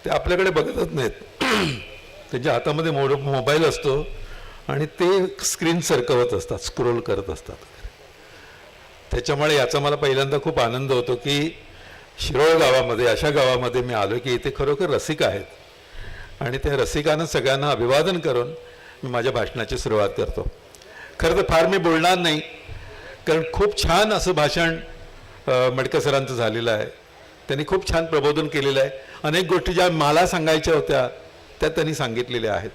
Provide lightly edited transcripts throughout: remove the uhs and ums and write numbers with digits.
ते आपल्याकडे बघतच नाहीत. त्यांच्या हातामध्ये मोबाईल असतो आणि ते स्क्रीन सरकवत असतात, स्क्रोल करत असतात. त्याच्यामुळे याचा मला पहिल्यांदा खूप आनंद होतो की शिरोळ गावामध्ये, अशा गावामध्ये मी आलो की इथे खरोखर रसिक आहेत आणि त्या रसिकांना सगळ्यांना अभिवादन करून मी माझ्या भाषणाची सुरुवात करतो. खरं तर फार मी बोलणार नाही, कारण खूप छान असं भाषण मडके सरांचं झालेलं आहे. त्यांनी खूप छान प्रबोधन केलेलं आहे. अनेक गोष्टी ज्या मला सांगायच्या होत्या त्या त्यांनी सांगितलेल्या आहेत.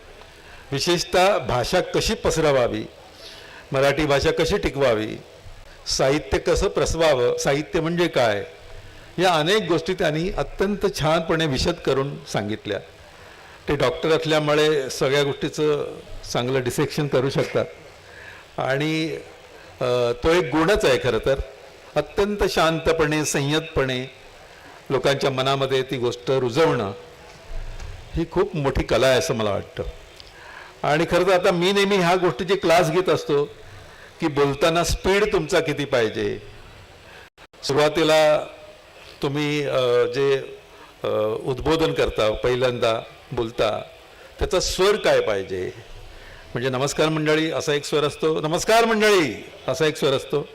विशेषतः भाषा कशी पसरवावी, मराठी भाषा कशी टिकवावी, साहित्य कसं प्रसवावं, साहित्य म्हणजे काय, या अनेक गोष्टी त्यांनी अत्यंत छानपणे विशद करून सांगितल्या. ते डॉक्टर असल्यामुळे सगळ्या गोष्टीचं चांगलं डिसेक्शन करू शकतात आणि तो एक गुणच आहे. खरं तर अत्यंत शांतपणे, संयतपणे लोकांच्या मनामध्ये ती गोष्ट रुजवणं ही खूप मोठी कला आहे असं मला वाटतं. आणि खरं तर आता मी नेहमी ह्या गोष्टीचे क्लास घेत असतो की बोलताना स्पीड तुमचा किती पाहिजे. सुरुवातीला तुम्ही जे उद्बोधन करता, पहिल्यांदा बोलता, त्याचा स्वर काय पाहिजे. म्हणजे नमस्कार मंडळी असा एक स्वर असतो, नमस्कार मंडळी असा एक स्वर असतो,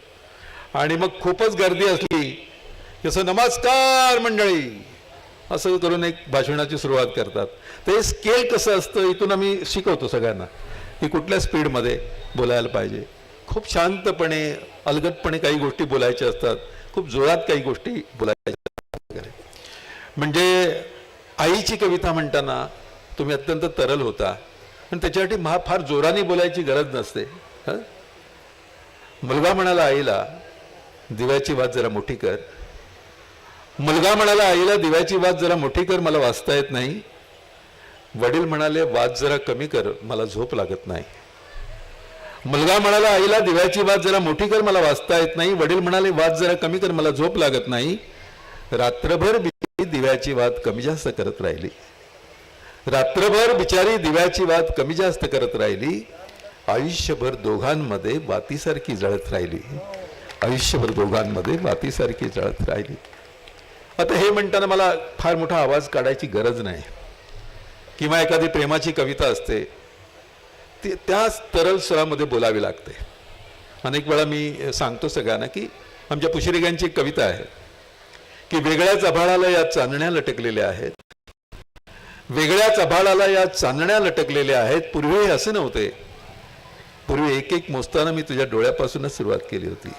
आणि मग खूपच गर्दी असली की असं नमस्कार मंडळी असं करून एक भाषणाची सुरुवात करतात. ते स्केल कसं असतं इथून आम्ही शिकवतो सगळ्यांना की कुठल्या स्पीडमध्ये बोलायला पाहिजे. खूप शांतपणे, अलगदपणे काही गोष्टी बोलायच्या असतात, खूप जोरात काही गोष्टी बोलायच्या वगैरे. म्हणजे आईची कविता म्हणताना तुम्ही अत्यंत तरल होता आणि त्याच्यासाठी फार जोराने बोलायची गरज नसते. मुलगा म्हणाला आईला दिव्याची वात जरा मोठी कर. मुलगा म्हणाला आईला दिव्याची वात जरा मोठी कर, मला वाचता येत नाही. वडील म्हणाले वात जरा कमी कर, मला झोप लागत नाही. मुलगा म्हणाला आईला दिव्याची वात जरा मोठी कर, मला वाचता येत नाही. वडील म्हणाले वात जरा कमी कर, मला झोप लागत नाही. रात्रभर बिचारी दिव्याची वात कमी जास्त करत राहिली. रात्रभर बिचारी दिव्याची वात कमी जास्त करत राहिली. आयुष्यभर दोघांमध्ये वातीसारखी जळत राहिली. आयुष्यभर दोघांमध्ये वातीसारखी जळत राहिली. आता हे म्हणताना मला फार मोठा आवाज काढायची गरज नाही. किंवा एखादी प्रेमाची कविता असते ती त्याच तरल स्वरामध्ये बोलावी लागते. अनेक वेळा मी सांगतो सगळ्यांना की आमच्या पुशिरेग्यांची एक कविता आहे की वेगळ्याच आभाळाला या चांदण्या लटकलेल्या आहेत. वेगळ्याच आभाळाला या चांदण्या लटकलेल्या आहेत. पूर्वी असे नव्हते. पूर्वी एक एक मोजताना मी तुझ्या डोळ्यापासूनच सुरुवात केली होती.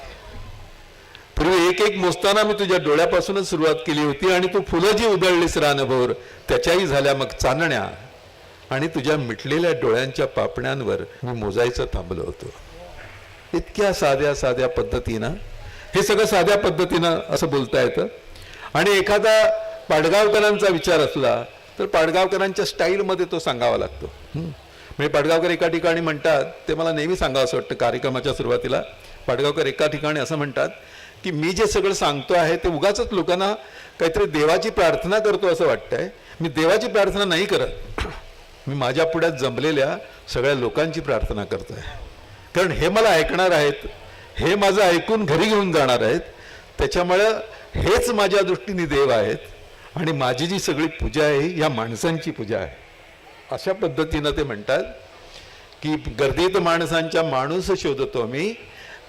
पूर्वी एक एक मोजताना मी तुझ्या डोळ्यापासूनच सुरुवात केली होती आणि तू फुलं जी उधळलीस रानभोर त्याच्याही झाल्या मग चांदण्या आणि तुझ्या मिटलेल्या डोळ्यांच्या पापण्यांवर मी मोजायचं थांबलो होतो. इतक्या साध्या साध्या पद्धतीनं हे सगळं साध्या पद्धतीनं असं बोलता येतं. आणि एखादा पाडगावकरांचा विचार असला तर पाडगावकरांच्या स्टाईलमध्ये तो सांगावा लागतो. म्हणजे पाडगावकर एका ठिकाणी म्हणतात, ते मला नेहमी सांगावं असं वाटतं कार्यक्रमाच्या सुरुवातीला. पाडगावकर एका ठिकाणी असं म्हणतात की मी जे सगळं सांगतो आहे ते उगाचच लोकांना काहीतरी देवाची प्रार्थना करतो असं वाटतंय. मी देवाची प्रार्थना नाही करत, मी माझ्या पुढ्यात जमलेल्या सगळ्या लोकांची प्रार्थना करतोय. कारण हे मला ऐकणार आहेत, हे माझं ऐकून घरी घेऊन जाणार आहेत. त्याच्यामुळं हेच माझ्या दृष्टीने देव आहेत आणि माझी जी सगळी पूजा आहे या माणसांची पूजा आहे. अशा पद्धतीनं ते म्हणतात की गर्दीत माणसांच्या माणूस शोधतो मी,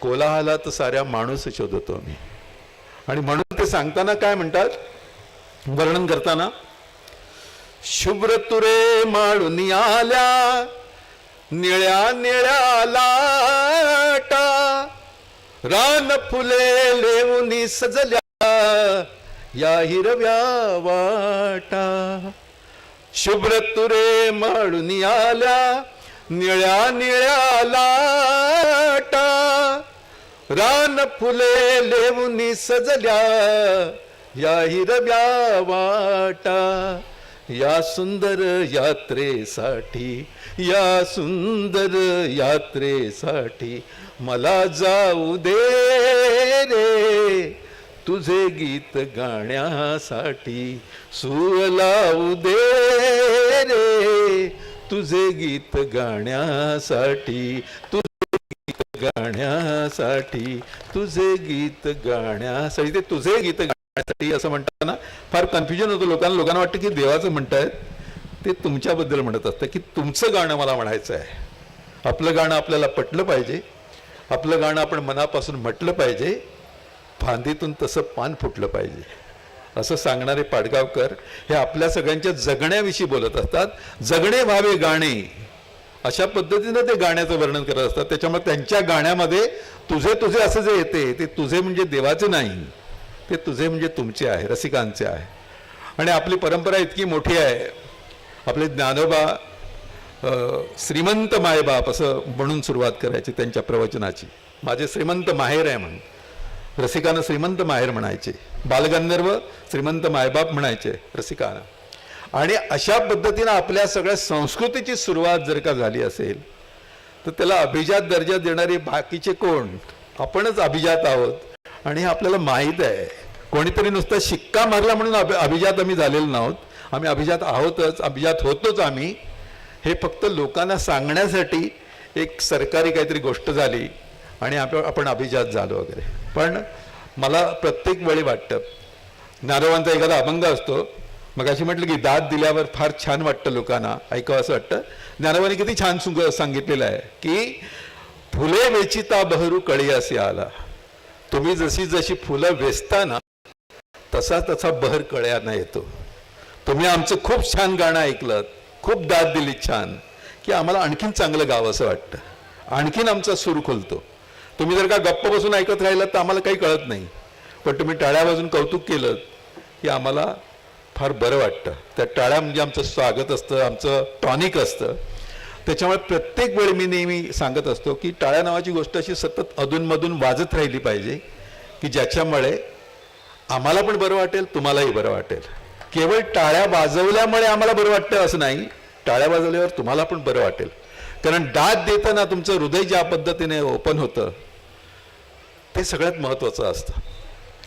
कोलाहलात साऱ्या माणूस शोधतो मी. आणि म्हणून ते सांगताना काय म्हणतात, वर्णन करताना, शुभ्र तुरे माळून आल्या निळ्या निळ्या लाटा, रान फुले लेवून सजल्या या हिरव्या वाटा. शुभ्र तुरे माळून आल्या निळ्या निळ्या लाटा, रान फुले लेवून सजल्या या हिरव्या वाटा. या सुंदर यात्रेसाठी, या सुंदर यात्रेसाठी मला जाऊ दे रे तुझे गीत गाण्यासाठी. सूर लावू दे रे तुझे गीत गाण्यासाठी. तुझे गीत गाण्यासाठी, तुझे गीत गाण्यासाठी. ते तुझे गीत गाण्यासाठी असं म्हणताना फार कन्फ्युजन होतं लोकांना वाटतं की देवाचं म्हणतायत ते तुमच्याबद्दल म्हणत असतं, की तुमचं गाणं मला म्हणायचं आहे. आपलं गाणं आपल्याला पटलं पाहिजे, आपलं गाणं आपण मनापासून म्हटलं पाहिजे, फांदीतून तसं पान फुटलं पाहिजे असं सांगणारे पाडगावकर हे आपल्या सगळ्यांच्या जगण्याविषयी बोलत असतात. जगणे व्हावे गाणे अशा पद्धतीनं ते गाण्याचं वर्णन करत असतात. त्याच्यामुळे त्यांच्या गाण्यामध्ये तुझे तुझे असं जे येते ते तुझे म्हणजे देवाचे नाही, ते तुझे म्हणजे तुमचे आहे, रसिकांचे आहे. आणि आपली परंपरा इतकी मोठी आहे. आपले ज्ञानोबा श्रीमंत मायबाप असं म्हणून सुरुवात करायची त्यांच्या प्रवचनाची. माझे श्रीमंत माहेर आहे म्हणून रसिकानं श्रीमंत माहेर म्हणायचे, बालगंधर्व श्रीमंत मायबाप म्हणायचे रसिकानं. आणि अशा पद्धतीनं आपल्या सगळ्या संस्कृतीची सुरुवात जर का झाली असेल तर त्याला अभिजात दर्जा देणारे बाकीचे कोण? आपणच अभिजात आहोत. आणि हे आपल्याला माहीत आहे. कोणीतरी नुसता शिक्का मारला म्हणून अभिजात आम्ही झालेलो नाहोत. आम्ही अभिजात आहोतच, अभिजात होतोच आम्ही. हे फक्त लोकांना सांगण्यासाठी एक सरकारी काहीतरी गोष्ट झाली आणि आपण अभिजात झालो वगैरे. पण मला प्रत्येक वेळी वाटतं, ज्ञानोबांचा एखादा अभंग असतो, मग अशी म्हटलं की दाद दिल्यावर फार छान वाटतं लोकांना ऐकावं असं वाटतं. ज्ञानोबांनी किती छान सांगितलेलं आहे की फुले वेचिता बहरू कळी असे आला. तुम्ही जशी जशी फुलं वेचता ना तसा तसा बहर कळ्यांना येतो. तुम्ही आमचं खूप छान गाणं ऐकलं, खूप दाद दिली छान, की आम्हाला आणखीन चांगलं गावं असं वाटतं, आणखीन आमचा सूर खुलतो. तुम्ही जर का गप्प बसून ऐकत राहिलात तर आम्हाला काही कळत नाही, पण तुम्ही टाळ्या वाजून कौतुक केलं की आम्हाला फार बरं वाटतं. त्या टाळ्या म्हणजे आमचं स्वागत असतं, आमचं टॉनिक असतं. त्याच्यामुळे प्रत्येक वेळी मी नेहमी सांगत असतो की टाळ्या नावाची गोष्ट अशी सतत अधूनमधून वाजत राहिली पाहिजे की ज्याच्यामुळे आम्हाला पण बरं वाटेल, तुम्हालाही बरं वाटेल. केवळ टाळ्या वाजवल्यामुळे आम्हाला बरं वाटतं असं नाही, टाळ्या वाजवल्यावर तुम्हाला पण बरं वाटेल. कारण दाद देताना तुमचं हृदय ज्या पद्धतीने ओपन होतं ते सगळ्यात महत्त्वाचं असतं.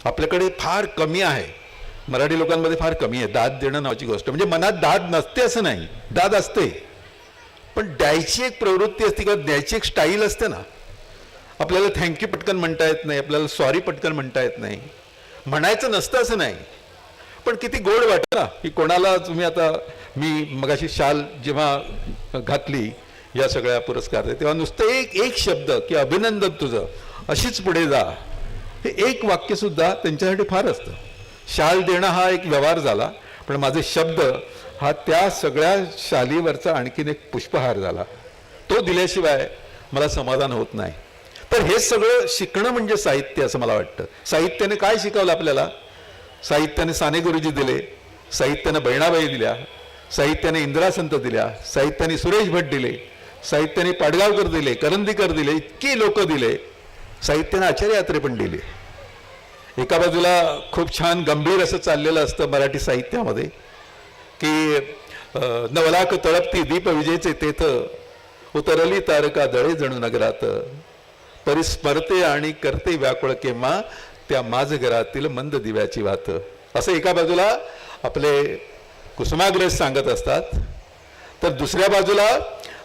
आपल्याकडे फार कमी आहे, मराठी लोकांमध्ये फार कमी आहे दाद देणं नावाची गोष्ट. म्हणजे मनात दाद नसते असं नाही, दाद असते, पण द्यायची एक प्रवृत्ती असते किंवा द्यायची एक स्टाईल असते ना. आपल्याला थँक्यू पटकन म्हणता येत नाही, आपल्याला सॉरी पटकन म्हणता येत नाही, म्हणायचं नसतं असं नाही. पण किती गोड वाटतं ना की कोणाला तुम्ही, आता मी मगाशी शाल जेव्हा घातली या सगळ्या पुरस्कार तेव्हा नुसतं एक शब्द की अभिनंदन तुझं, अशीच पुढे जा, हे एक वाक्य सुद्धा त्यांच्यासाठी फार असतं. शाल देणं हा एक व्यवहार झाला, पण माझे शब्द हा त्या सगळ्या शालीवरचा आणखीन एक पुष्पहार झाला. तो दिल्याशिवाय मला समाधान होत नाही. तर हे सगळं शिकणं म्हणजे साहित्य असं मला वाटतं. साहित्याने काय शिकवलं आपल्याला? साहित्याने साने गुरुजी दिले, साहित्याने बहिणाबाई दिल्या, साहित्याने इंदिरा संत दिल्या, साहित्याने सुरेश भट दिले, साहित्याने पाडगावकर दिले, करंदीकर दिले, इतकी लोक दिले. साहित्याने आचार्य यात्रे पण दिले. एका बाजूला खूप छान गंभीर असं चाललेलं असतं मराठी साहित्यामध्ये की नवलाख तळपती दीप विजेचे तेथ, उतरली तारका दळे जणू नगरात, परिस्मरते आणि करते व्याकुळ केव्हा त्या माझ घरातील मंद दिव्याची वात. असं एका बाजूला आपले कुसुमाग्रज सांगत असतात, तर दुसऱ्या बाजूला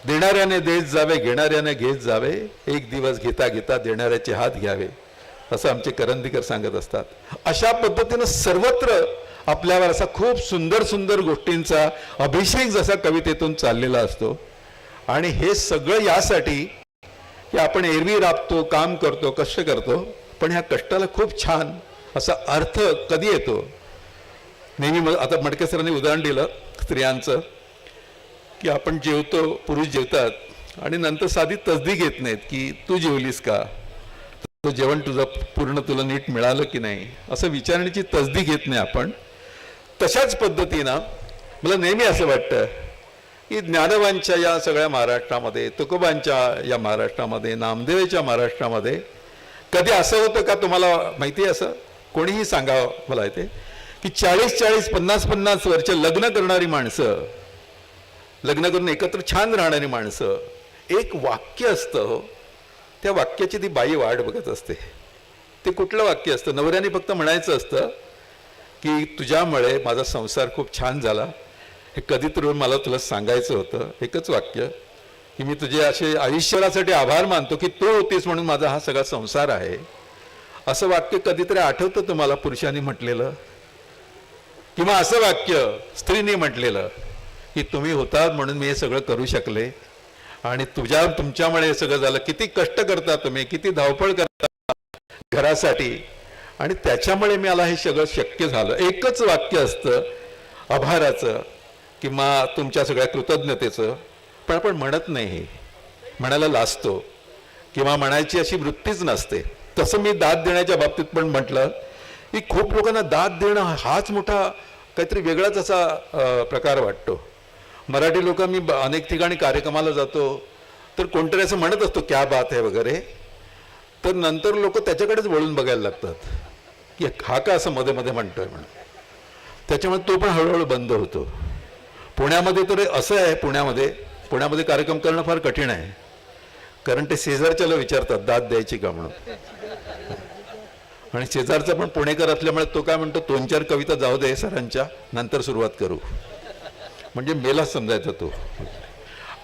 देणाऱ्याने देत जावे, घेणाऱ्याने घेत जावे, एक दिवस घेता घेता देणाऱ्याचे हात घ्यावे, असं आमचे करंदीकर सांगत असतात. अशा पद्धतीनं सर्वत्र आपल्यावर असा खूप सुंदर सुंदर गोष्टींचा अभिषेक जसा कवितेतून चाललेला असतो. आणि हे सगळं यासाठी की आपण एरवी राबतो, काम करतो, कष्ट करतो, पण ह्या कष्टाला खूप छान असा अर्थ कधी येतो. नेहमी आता मडके सरांनी उदाहरण दिलं स्त्रियांचं की आपण जेवतो, पुरुष जेवतात आणि नंतर साधी तसदी घेत नाहीत की तू जेवलीस का, तो जेवण तुझं पूर्ण तुला नीट मिळालं की नाही, असं विचारण्याची तसदी घेत नाही आपण. तशाच पद्धतीनं मला नेहमी असं वाटतं की ज्ञानोबांच्या या सगळ्या महाराष्ट्रामध्ये, तुकोबांच्या या महाराष्ट्रामध्ये, नामदेवाच्या महाराष्ट्रामध्ये कधी असं होतं का तुम्हाला माहिती आहे? असं कोणीही सांगावं मला येते की 40-40, 50-50 वर्ष लग्न करणारी माणसं, लग्न करून एकत्र छान राहणारी माणसं, एक वाक्य असतं, त्या वाक्याची ती बाई वाट बघत असते. ते कुठलं वाक्य असतं? नवऱ्याने फक्त म्हणायचं असतं की तुझ्यामुळे माझा संसार खूप छान झाला, हे कधीतरी मला तुला सांगायचं होतं. एकच वाक्य की मी तुझे असे आयुष्यभरासाठी आभार मानतो की तू होतीस म्हणून माझा हा सगळा संसार आहे. असं वाक्य कधीतरी आठवतं तुम्हाला पुरुषांनी म्हटलेलं, किंवा असं वाक्य स्त्रीने म्हटलेलं की तुम्ही होतात म्हणून मी हे सगळं करू शकले, आणि तुमच्यामुळे हे सगळं झालं. किती कष्ट करता तुम्ही, किती धावपळ करता घरासाठी, आणि त्याच्यामुळे मला हे सगळं शक्य झालं. एकच वाक्य असतं आभाराचं किंवा तुमच्या सगळ्या कृतज्ञतेचं, पण आपण म्हणत नाही. हे म्हणायला लाजतो किंवा म्हणायची अशी वृत्तीच नसते. तसं मी दाद देण्याच्या बाबतीत पण म्हटलं की खूप लोकांना दाद देणं हाच मोठा काहीतरी वेगळाच असा प्रकार वाटतो. मराठी लोक, मी अनेक ठिकाणी कार्यक्रमाला जातो तर कोणतरी असं म्हणत असतो क्या बात है वगैरे, तर नंतर लोक त्याच्याकडेच वळून बघायला लागतात की हा का असं मध्ये मध्ये म्हणतोय म्हणून. त्याच्यामुळे तो पण हळूहळू बंद होतो. पुण्यामध्ये तर असं आहे, पुण्यामध्ये कार्यक्रम करणं फार कठीण आहे, कारण ते शेजारच्याला विचारतात दाद द्यायची का म्हणून. आणि शेजारचा पण पुणेकर असल्यामुळे तो काय म्हणतो, 2-4 कविता जाऊ दे सरांच्या, नंतर सुरुवात करू, म्हणजे मेला समजायचा तो.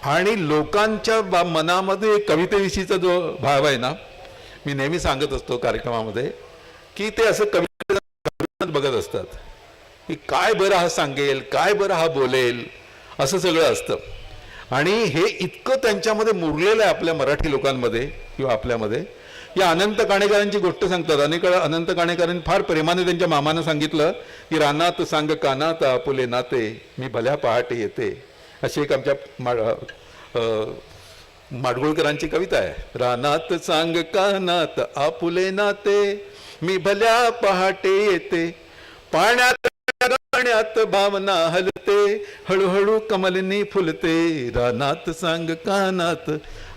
आणि लोकांच्या मनामध्ये कवितेविषयीचा जो भाव आहे ना, मी नेहमी सांगत असतो कार्यक्रमामध्ये की ते असं कविता बघत असतात की काय बरं हा सांगेल, काय बरं हा बोलेल, असं सगळं असतं. आणि हे इतकं त्यांच्यामध्ये मुरलेलं आहे आपल्या मराठी लोकांमध्ये किंवा आपल्यामध्ये. या अनंत काणेकरांची गोष्ट सांगतात. अनंत काणेकरांनी फार प्रेमाने त्यांच्या मामानं सांगितलं की रानात सांग कानात आपुले नाते, मी भल्या पहाटे येते, अशी एक आमच्या माडगुळकरांची कविता आहे. रानात सांग कानात आपुले नाते, मी भल्या पहाटे येते, पाण्यात भावना हलते, हळूहळू कमलनी फुलते, रानात सांग कानात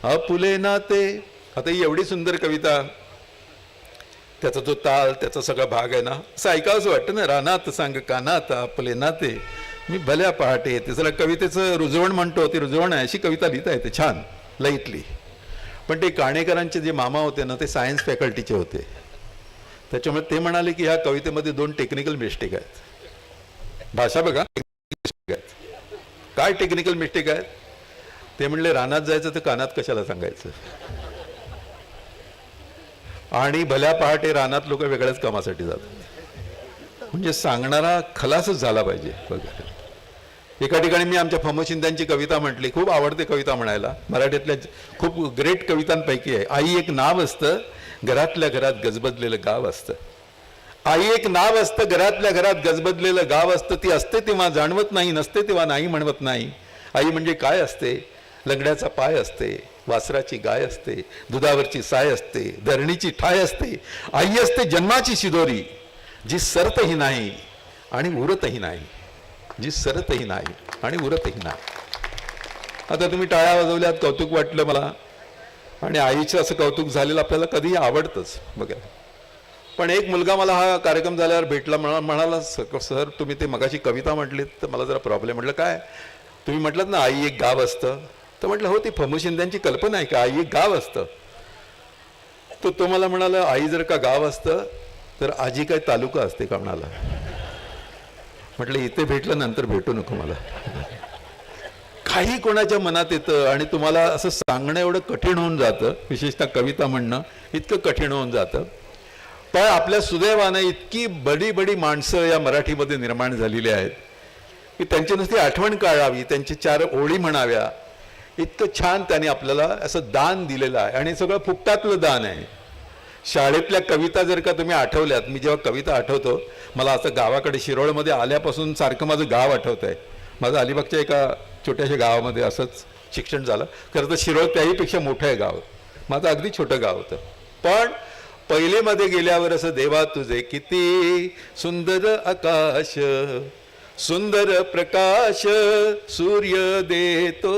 आपुले नाते. आता ही एवढी सुंदर कविता, त्याचा जो ताल, त्याचा सगळा भाग आहे ना, असं ऐकावंसं वाटतं ना. रानात सांग कानात आपले नाते, मी भल्या पहाटे येते. जरा कवितेचं रुजवण म्हणतो, ती रुजवण आहे, अशी कविता लिहिता येते छान लईतली. पण ते काणेकरांचे जे मामा होते ना, ते सायन्स फॅकल्टीचे होते. त्याच्यामुळे ते म्हणाले की ह्या कवितेमध्ये 2 टेक्निकल मिस्टेक आहेत. भाषा बघा, काय टेक्निकल मिस्टेक आहेत. ते म्हणले रानात जायचं तर कानात कशाला सांगायचं, आणि भल्या पहाटे रानात लोक वेगळ्याच कामासाठी जातात. म्हणजे सांगणारा खलासच झाला पाहिजे वगैरे. एका ठिकाणी मी आमच्या फमो शिंद्यांची कविता म्हटली, खूप आवडते कविता म्हणायला, मराठीतल्या खूप ग्रेट कवितांपैकी आहे. आई एक नाव असतं, घरातल्या घरात गजबजलेलं गाव असतं. आई एक नाव असतं, घरातल्या घरात गजबजलेलं गाव असतं. ती असते तेव्हा जाणवत नाही, नसते तेव्हा नाही म्हणवत नाही. आई म्हणजे काय असते, लंगड्याचा पाय असते, वासराची गाय असते, दुधावरची साय असते, धरणीची ठाय असते. आई असते जन्माची शिदोरी, जी सरतही नाही आणि उरतही नाही, जी सरतही नाही आणि उरतही नाही. आता तुम्ही टाळ्या वाजवल्यात, कौतुक वाटलं मला, आणि आईचं असं कौतुक झालेलं आपल्याला कधीही आवडतंच बघा. पण एक मुलगा मला हा कार्यक्रम झाल्यावर भेटला, म्हणाला सर तुम्ही ते मगाशी कविता म्हटलीत तर मला जरा प्रॉब्लेम. म्हटलं काय, तुम्ही म्हटलं ना आई एक गाव असतं, तर म्हटलं हो, ती फमो शिंद्यांची कल्पना आहे का आई एक गाव असतं. तर तो मला म्हणाला आई जर का गाव असतं तर आजी काय तालुका असते का म्हणाला. म्हटलं इथे भेटलं, नंतर भेटू नको मला. काही कोणाच्या मनात येतं आणि तुम्हाला असं सांगणं एवढं कठीण होऊन जातं, विशेषतः कविता म्हणणं इतकं कठीण होऊन जातं. पण आपल्या सुदैवानं इतकी बडी बडी माणसं या मराठीमध्ये निर्माण झालेली आहेत की त्यांची नुसती आठवण काढावी, त्यांची 4 ओळी म्हणाव्या, इतकं छान त्यांनी आपल्याला असं दान दिलेलं आहे. आणि सगळं फुकटातलं दान आहे. शाळेतल्या कविता जर का तुम्ही आठवल्यात, मी जेव्हा कविता आठवतो मला असं गावाकडे शिरोळमध्ये आल्यापासून सारखं माझं गाव आठवत आहे. माझं अलिबागच्या एका छोट्याशा गावामध्ये असंच शिक्षण झालं. खरं तर शिरोळ त्याहीपेक्षा मोठं आहे गाव, माझं अगदी छोटं गाव होतं. पण पहिलेमध्ये गेल्यावर असं देवा तुझे किती सुंदर आकाश, सुंदर प्रकाश सूर्य देतो,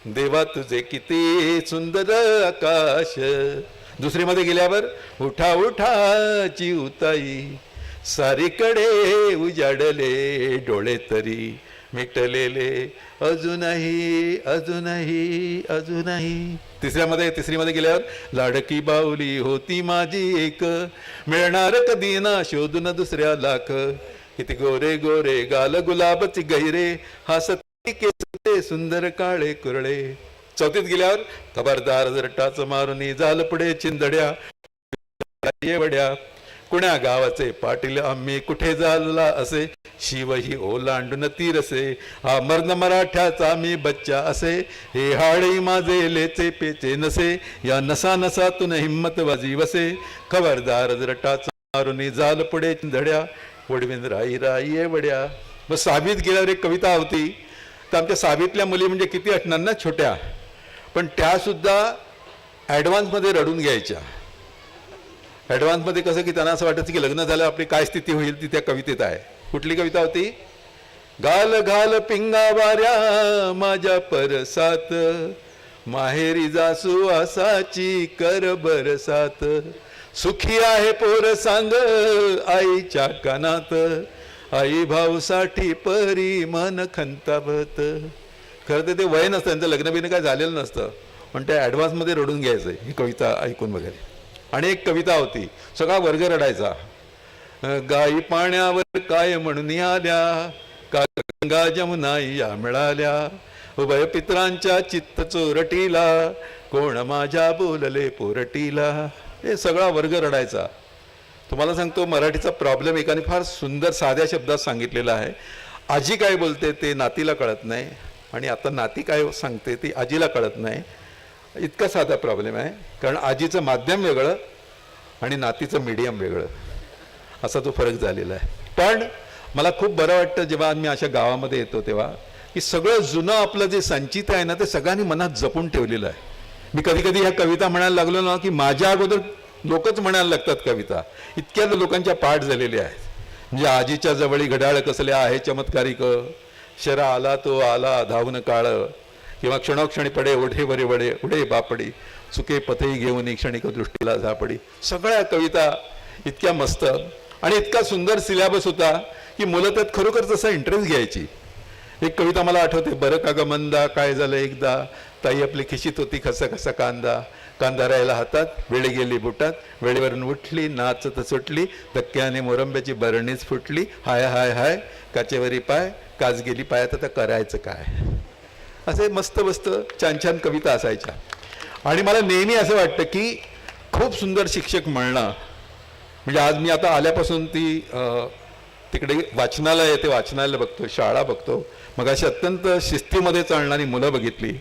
देवा तुझे किती सुंदर आकाश. दुसरीमध्ये गेल्यावर उठा उठा चिवताई, सारीकडे उजाडले डोळे तरी मिटलेले अजूनही अजूनही अजूनही. तिसरीमध्ये गेल्यावर लाडकी बाहुली होती माझी एक, मिळणार कधी ना शोधून दुसऱ्या लाख, किती गोरे गोरे गाल गुलाबची गहिरे, हसती केसते सुंदर काळे कुरळे. चौथीत गेल्यावर खबरदार जर टाच मारून झालं पुढे चिंदड्या, ये वड्या कुण्या गावाचे पाटील आम्ही कुठे झाला असे शिवही ओलांडून तीरसे हा मर्द मराठ्याचा मी बच्चा असे हे हाडही माझे लेचे पेचे नसे या नसा नसातून हिम्मत वाजी वसे खबरदार जरटा मारुनी जाल पुढे धड्या वडविंद राई राई ये वड्या. मग साबीत गेल्यावर एक कविता होती. तर आमच्या साबीतल्या मुली म्हणजे किती असणार ना छोट्या, पण त्या सुद्धा ॲडव्हान्समध्ये रडून घ्यायच्या. ॲडव्हान्समध्ये कसं की त्यांना असं वाटायचं की लग्न झालं आपली काय स्थिती होईल ती त्या कवितेत आहे. कुठली कविता होती? गाल घाल पिंगा वाऱ्या माझ्या परसात माहेरी जासू आसाची कर बरसात सुखी आहे पोर सांग आईच्या कानात आई भाऊसाठी परी मन खंतावत. खरं तर ते वय नसतं, त्यांचं लग्न बिन काय झालेलं नसतं, पण त्या ॲडव्हान्समध्ये रडून घ्यायचं ही कविता ऐकून वगैरे. आणि एक कविता होती, सगळा वर्ग रडायचा. गाई पाण्यावर काय म्हणून आल्या का गंगा जमुना या मिळाल्या उभय पित्रांच्या चित्त चोरटीला कोण माझ्या बोलले पोरटीला. हे सगळा वर्ग रडायचा. तुम्हाला सांगतो मराठीचा प्रॉब्लेम एकाने फार सुंदर साध्या शब्दात सांगितलेला आहे. आजी काय बोलते ते नातीला कळत नाही आणि आता नाती काय सांगते ती आजीला कळत नाही. इतका साधा प्रॉब्लेम आहे, कारण आजीचं माध्यम वेगळं आणि नातीचं मीडियम वेगळं, असा तो फरक झालेला आहे. पण मला खूप बरं वाटतं जेव्हा आम्ही अशा गावामध्ये येतो तेव्हा की सगळं जुनं आपलं जे संचित आहे ना ते सगळ्यांनी मनात जपून ठेवलेलं आहे. मी कधी कधी ह्या कविता म्हणायला लागलो ना की माझ्या अगोदर लोकच म्हणायला लागतात कविता, इतक्या लोकांच्या पाठ झालेल्या आहेत. म्हणजे आजीच्या जवळी घड्याळ कसल्या आहे चमत्कारिक शरा आला तो आला धावून काळ किंवा क्षणोक्षणी पडे ओढे वरे वडे उडे बापडी चुके पथई घेऊन क्षणिक दृष्टीला झापडी. सगळ्या कविता इतक्या मस्त आणि इतका सुंदर सिलेबस होता की मुलं त्यात खरोखर तसा इंटरेस्ट घ्यायची. एक कविता मला आठवते, बरं का ग मंदा काय झालं एकदा ताई आपली खिशीत होती खसा खसा कांदा कांदा राहायला हातात वेळी गेली बुटात वेळेवरून उठली नाचत सुटली धक्क्याने मोरंब्याची बरणीच फुटली हाय हाय हाय काचेवरी पाय काच गेली पायात आता करायचं काय. असे मस्त मस्त छान छान कविता असायच्या. आणि मला नेहमी असं वाटतं की खूप सुंदर शिक्षक म्हणणं म्हणजे आज मी आता आल्यापासून ती तिकडे वाचनालय आहे ते वाचनालय बघतो, शाळा बघतो, मग अशी अत्यंत शिस्तीमध्ये चालणारी मुलं बघितली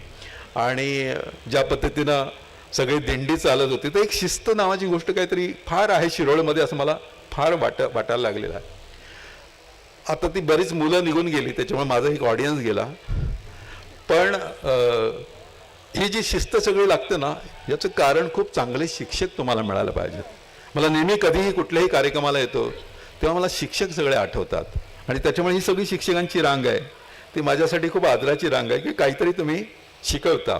आणि ज्या पद्धतीनं सगळी दिंडी चालत होती. तर एक शिस्त नावाची गोष्ट काहीतरी फार आहे शिरोळमध्ये असं मला फार वाटायला लागलेलं आहे. आता ती बरीच मुलं निघून गेली त्याच्यामुळे माझा एक ऑडियन्स गेला, पण ही जी शिस्त सगळी लागते ना याचं कारण खूप चांगले शिक्षक तुम्हाला मिळायला पाहिजेत. मला नेहमी कधीही कुठल्याही कार्यक्रमाला येतो तेव्हा मला शिक्षक सगळे आठवतात आणि त्याच्यामुळे ही सगळी शिक्षकांची रांग आहे ती माझ्यासाठी खूप आदराची रांग आहे की काहीतरी तुम्ही शिकवता.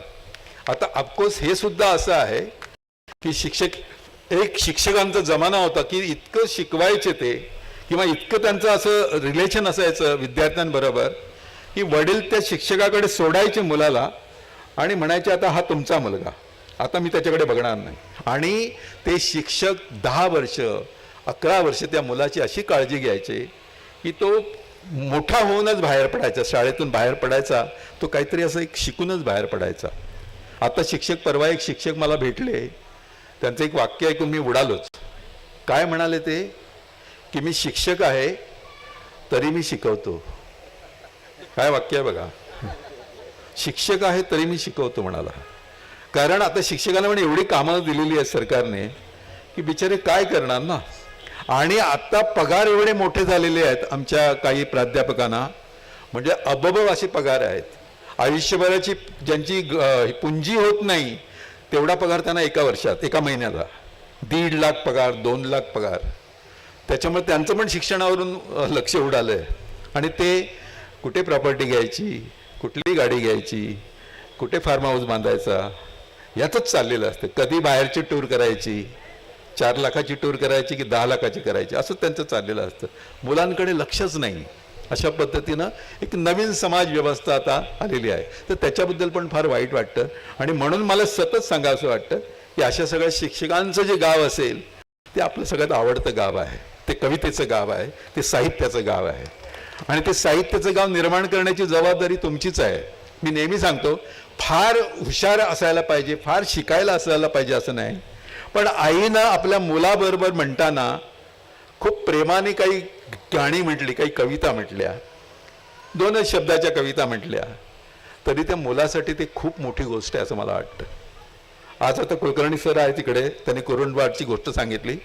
आता ऑफकोर्स हे सुद्धा असं आहे की शिक्षकांचा जमाना होता की इतकं शिकवायचे ते किंवा इतकं त्यांचं असं रिलेशन असायचं विद्यार्थ्यांबरोबर की वडील त्या शिक्षकाकडे सोडायचे मुलाला आणि म्हणायचे आता हा तुमचा मुलगा, आता मी त्याच्याकडे बघणार नाही. आणि ते शिक्षक 10 वर्ष 11 वर्ष त्या मुलाची अशी काळजी घ्यायचे की तो मोठा होऊनच बाहेर पडायचा, शाळेतून बाहेर पडायचा तो काहीतरी असं एक शिकूनच बाहेर पडायचा. आता शिक्षक परवा एक शिक्षक मला भेटले, त्यांचं एक वाक्य ऐकून मी उडालोच. काय म्हणाले ते की मी शिक्षक आहे तरी मी शिकवतो. काय वाक्य आहे बघा, शिक्षक आहे तरी मी शिकवतो म्हणाला. कारण आता शिक्षकांना म्हणजे एवढी कामं दिलेली आहेत सरकारने की बिचारे काय करणार ना. आणि आता पगार एवढे मोठे झालेले आहेत आमच्या काही प्राध्यापकांना, म्हणजे अबब असे पगार आहेत. आयुष्यभराची ज्यांची पुंजी होत नाही तेवढा पगार त्यांना एका वर्षात एका महिन्याला 1.5 लाख पगार 2 लाख पगार. त्याच्यामुळे त्यांचं पण शिक्षणावरून लक्ष उडालं आहे. आणि ते कुठे प्रॉपर्टी घ्यायची, कुठली गाडी घ्यायची, कुठे फार्म हाऊस बांधायचा यातच चाललेलं असतं. कधी बाहेरची टूर करायची, 4 लाखाची टूर करायची की 10 लाखाची करायची असं त्यांचं चाललेलं असतं. मुलांकडे लक्षच नाही. अशा पद्धतीनं एक नवीन समाज व्यवस्था आता आलेली आहे. तर त्याच्याबद्दल पण फार वाईट वाटतं. आणि म्हणून मला सतत सांगावंसं वाटतं की अशा सगळ्या शिक्षकांचं जे गाव असेल ते आपलं सगळ्यात आवडतं गाव आहे. ते कवितेचं गाव आहे, ते साहित्याचं गाव आहे. आणि ते साहित्याचं गाव निर्माण करण्याची जबाबदारी तुमचीच आहे. मी नेहमी सांगतो फार हुशार असायला पाहिजे, फार शिकायला असायला पाहिजे असं नाही, पण आईनं आपल्या मुलाबरोबर म्हणताना खूप प्रेमाने काही गाणी म्हटली, काही कविता म्हटल्या, 2च शब्दाच्या कविता म्हटल्या, तरी त्या मुलासाठी ते खूप मोठी गोष्ट आहे असं मला वाटतं. आज आता कुलकर्णी सर आहे तिकडे, त्यांनी कुरुंदवाडची गोष्ट सांगितली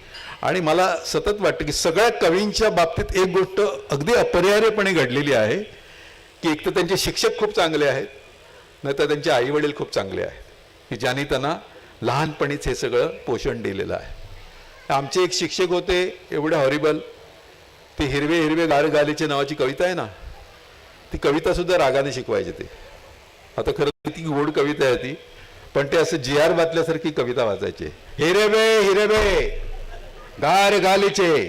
आणि मला सतत वाटतं की सगळ्या कवींच्या बाबतीत एक गोष्ट अगदी अपरिहार्यपणे घडलेली आहे की एक तर त्यांचे शिक्षक खूप चांगले आहेत, नाही तर त्यांचे आईवडील खूप चांगले आहेत की ज्यांनी त्यांना लहानपणीच हे सगळं पोषण दिलेलं आहे. आमचे एक शिक्षक होते एवढे हॉरिबल, ते हिरवे हिरवे गार गालीचे नावाची कविता आहे ना, ती कवितासुद्धा रागाने शिकवायचे ते. आता खरं किती गोड कविता आहे ती, पण ते असं जी आर बातल्यासारखी कविता वाचायचे. हिरवे हिरवे गार गालीचे,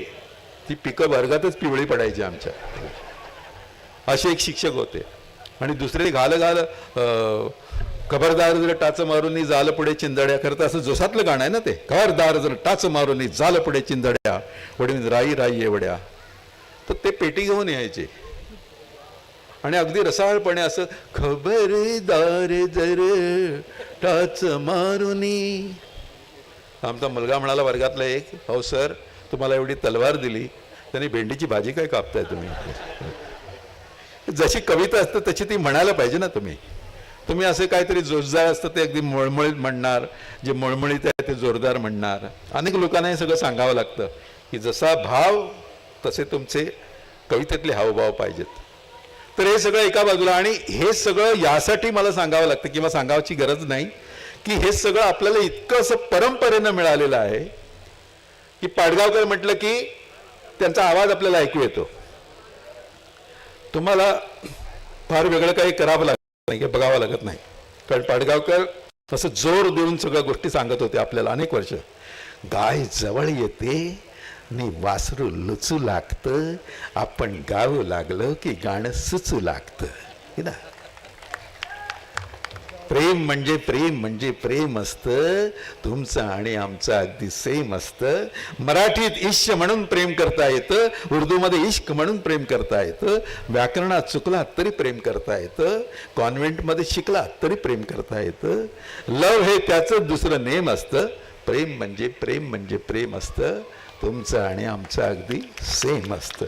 ती पिकं वर्गातच पिवळी पडायची आमच्या. असे एक शिक्षक होते. आणि दुसरे घाल घाल खबरदार जर टाच मारून झालं पुढे चिंदड्या, खरं तर असं जोसातलं गाणं आहे ना ते, खबरदार जर टाच मारून झालं पुढे चिंदड्या, वडील राई राई एवढ्या. तर ते पेटी घेऊन यायचे आणि अगदी रसाळपणे असं खबरदार जर टाच मारुनी. आमचा मुलगा म्हणाला वर्गातला एक, हो सर तुम्हाला एवढी तलवार दिली, त्यांनी भेंडीची भाजी काय कापताय तुम्ही. जशी कविता असतं तशी ती म्हणायला पाहिजे ना तुम्ही. तुम्ही असे काहीतरी जोरदार असतं ते अगदी मळमळीत म्हणणार, जे मळमळीत आहे ते जोरदार म्हणणार. अनेक लोकांना हे सगळं सांगावं लागतं की जसा भाव तसे तुमचे कवितेतले हावभाव पाहिजेत. तर हे सगळं एका बाजूला, आणि हे सगळं यासाठी मला सांगावं लागतं किंवा सांगावची गरज नाही की हे सगळं आपल्याला इतकं असं परंपरेनं मिळालेलं आहे की पाडगावकर म्हटलं की त्यांचा आवाज आपल्याला ऐकू येतो. तुम्हाला फार वेगळं काही करावं लागत नाही, बघावं लागत नाही, कारण पाडगावकर असं जोर देऊन सगळ्या गोष्टी सांगत होते आपल्याला अनेक वर्ष. गाय जवळ येते नि वासरू लुचू लागतं, आपण गावं लागलं की गाणं सुचू लागतं ना. प्रेम म्हणजे प्रेम म्हणजे प्रेम असतं, तुमचं आणि आमचं अगदी सेम असतं. मराठीत इश्क म्हणून प्रेम करता येतं, उर्दूमध्ये इश्क म्हणून प्रेम करता येतं, व्याकरणात चुकला तरी प्रेम करता येतं, कॉन्व्हेंटमध्ये शिकला तरी प्रेम करता येतं. लव हे त्याचं दुसरं नेम असतं. प्रेम म्हणजे प्रेम म्हणजे प्रेम असतं, तुमचं आणि आमचं अगदी सेम असतं.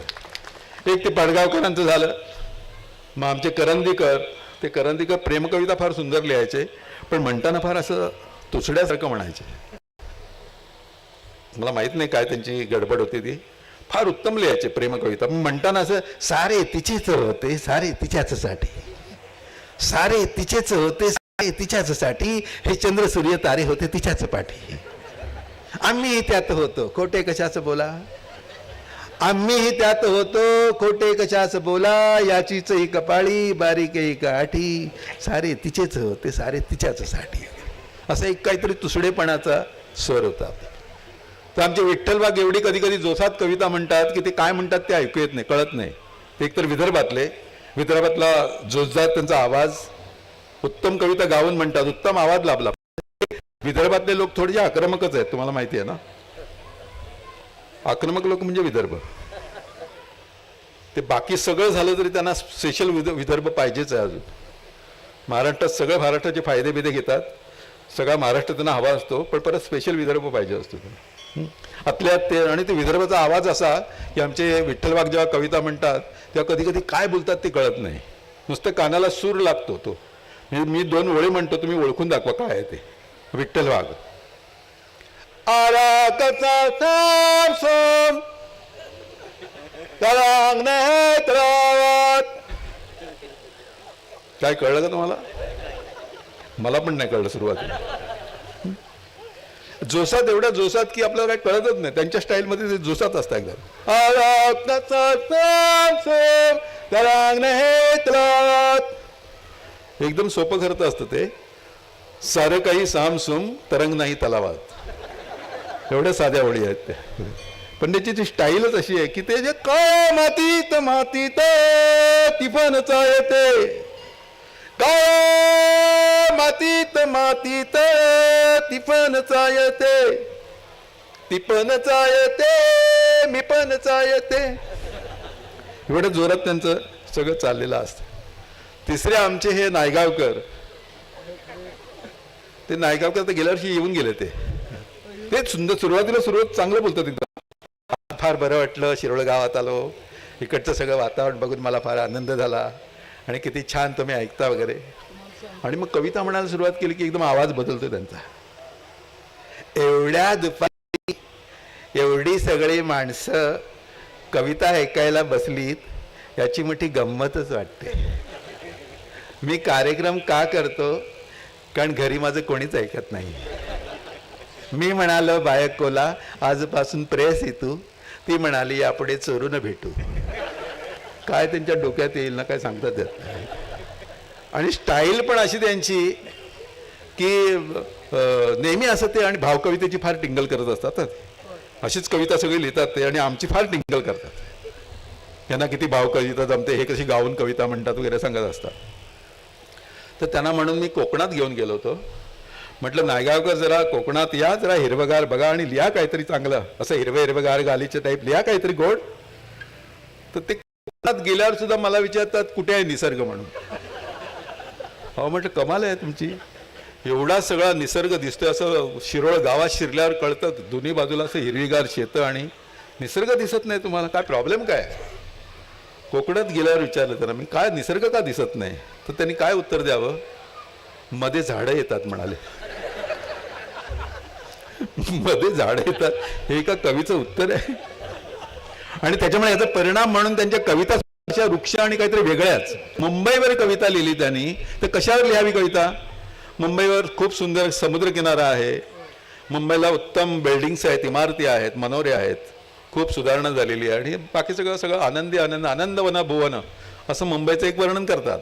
एक ते पाडगावकरांचं झालं. मग आमचे करंदीकर, ते करंदीकर प्रेमकविता फार सुंदर लिहायचे, पण म्हणताना फार असं तुसड्यासारखं म्हणायचे. मला माहित नाही काय त्यांची गडबड होती, ती फार उत्तम लिहायचे प्रेमकविता. म्हणताना असं सारे तिचेच होते सारे तिच्याचसाठी, सारे तिचेच होते सारे तिच्याचसाठी, हे चंद्र सूर्य तारे होते तिच्याच पाठी. आम्ही त्यात होतो खोटे कशाचं बोला, आम्हीही त्यात होतो खोटे कशाचं बोला, याचीच ही कपाळी बारीक एक आठी, सारे तिचेच होते सारे तिच्याचसाठी. असा एक काहीतरी तुसडेपणाचा स्वर होता. तर आमचे विठ्ठल वाघ एवढी कधी कधी जोसात कविता म्हणतात की ते काय म्हणतात ते ऐकू येत नाही, कळत नाही. ते एकतर विदर्भातला जोसदार त्यांचा आवाज, उत्तम कविता गाऊन म्हणतात, उत्तम आवाज लाभला. विदर्भातले लोक थोडेसे आक्रमकच आहेत, तुम्हाला माहिती आहे ना. आक्रमक लोक म्हणजे विदर्भ. ते बाकी सगळं झालं तरी त्यांना स्पेशल विदर्भ पाहिजेच आहे. अजून महाराष्ट्रात सगळं महाराष्ट्राचे फायदे बिदे घेतात, सगळा महाराष्ट्र त्यांना हवा असतो, पण परत स्पेशल विदर्भ पाहिजे असतो आतल्या ते. आणि ते विदर्भाचा आवाज असा की आमचे विठ्ठल वाघ जेव्हा कविता म्हणतात तेव्हा कधी कधी काय बोलतात ते कळत नाही, नुसतं कानाला सूर लागतो तो. मी 2 ओळी म्हणतो, तुम्ही ओळखून दाखवा काय आहे ते. विठ्ठल वाघ. आरा कसा सोम काय कळलं का तुम्हाला? मला पण नाही कळलं सुरुवातीला. जोसात, एवढ्या जोसात की आपल्याला काही कळतच नाही. त्यांच्या स्टाईलमध्ये ते जोसात असतं एकदम. एकदम सोपं खरं असतं ते. सारं काही सामसूम तरंग नाही तलावात, एवढ्या साध्या ओळी आहेत त्या. पण त्याची जी स्टाईलच अशी आहे की ते जे काय मातीत मातीत तिफनचा येते, काय मातीत मातीत तिफनचा येते, तिपनचा येते मी पणचा येते. एवढ्या जोरात त्यांचं सगळं चाललेलं असतं. तिसरे आमचे हे नायगावकर, ते नायगावकर तर गेल्या वर्षी येऊन गेले. ते ते सुंदर सुरुवात चांगलं बोलतात एकदम. फार बरं वाटलं, शिरोळ गावात आलो, इकडचं सगळं वातावरण बघून मला फार आनंद झाला आणि किती छान तुम्ही ऐकता वगैरे. आणि मग कविता म्हणायला सुरुवात केली की एकदम आवाज बदलतो त्यांचा. एवढ्या दुपारी एवढी सगळी माणसं कविता ऐकायला बसलीत याची मोठी गंमतच वाटते. मी कार्यक्रम का करतो? कारण घरी माझं कोणीच ऐकत नाही. मी म्हणालो बायकोला आजपासून प्रेस येतो, ती म्हणाली यापुढे चोरून भेटू. काय त्यांच्या डोक्यात येईल ना काय सांगतात येत नाही. आणि स्टाईल पण अशी त्यांची की नेहमी असं ते, आणि भावकवितेची फार टिंगल करत असतात. अशीच कविता सगळी लिहितात ते आणि आमची फार टिंगल करतात. त्यांना किती भावकविता जमते, हे कशी गाऊन कविता म्हणतात वगैरे सांगत असतात. तर त्यांना म्हणून मी कोकणात घेऊन गेलो होतो. म्हटलं नायगावकर जरा कोकणात या, जरा हिरवगार बघा आणि लिहा काहीतरी चांगलं, असं हिरवगार गालीचे टाईप लिहा काहीतरी गोड. तर ते कोकणात गेल्यावर सुद्धा मला विचारतात कुठे आहे निसर्ग म्हणून. हो म्हटलं कमाल आहे तुमची, एवढा सगळा निसर्ग दिसतोय, असं शिरोळ गावात शिरल्यावर कळतं दोन्ही बाजूला असं हिरवीगार शेतं आणि निसर्ग दिसत नाही तुम्हाला, काय प्रॉब्लेम काय? कोकणात गेल्यावर विचारलं त्यांना मी, काय निसर्ग का दिसत नाही? तर त्यांनी काय उत्तर द्यावं? मध्ये झाडं येतात म्हणाले. मध्ये झाडं येतात हे एका कवीचं उत्तर आहे. आणि त्याच्यामुळे याचा परिणाम म्हणून त्यांच्या कविता वृक्ष आणि काहीतरी वेगळ्याच. मुंबईवर कविता लिहिली त्यांनी, तर कशावर लिहावी कविता? मुंबईवर खूप सुंदर समुद्रकिनारा आहे, मुंबईला उत्तम बिल्डिंग्स आहेत, इमारती आहेत, मनोरे आहेत, खूप सुधारणा झालेली आहे आणि बाकी सगळं आनंदी आनंदवना भुवन असं मुंबईचं एक वर्णन करतात.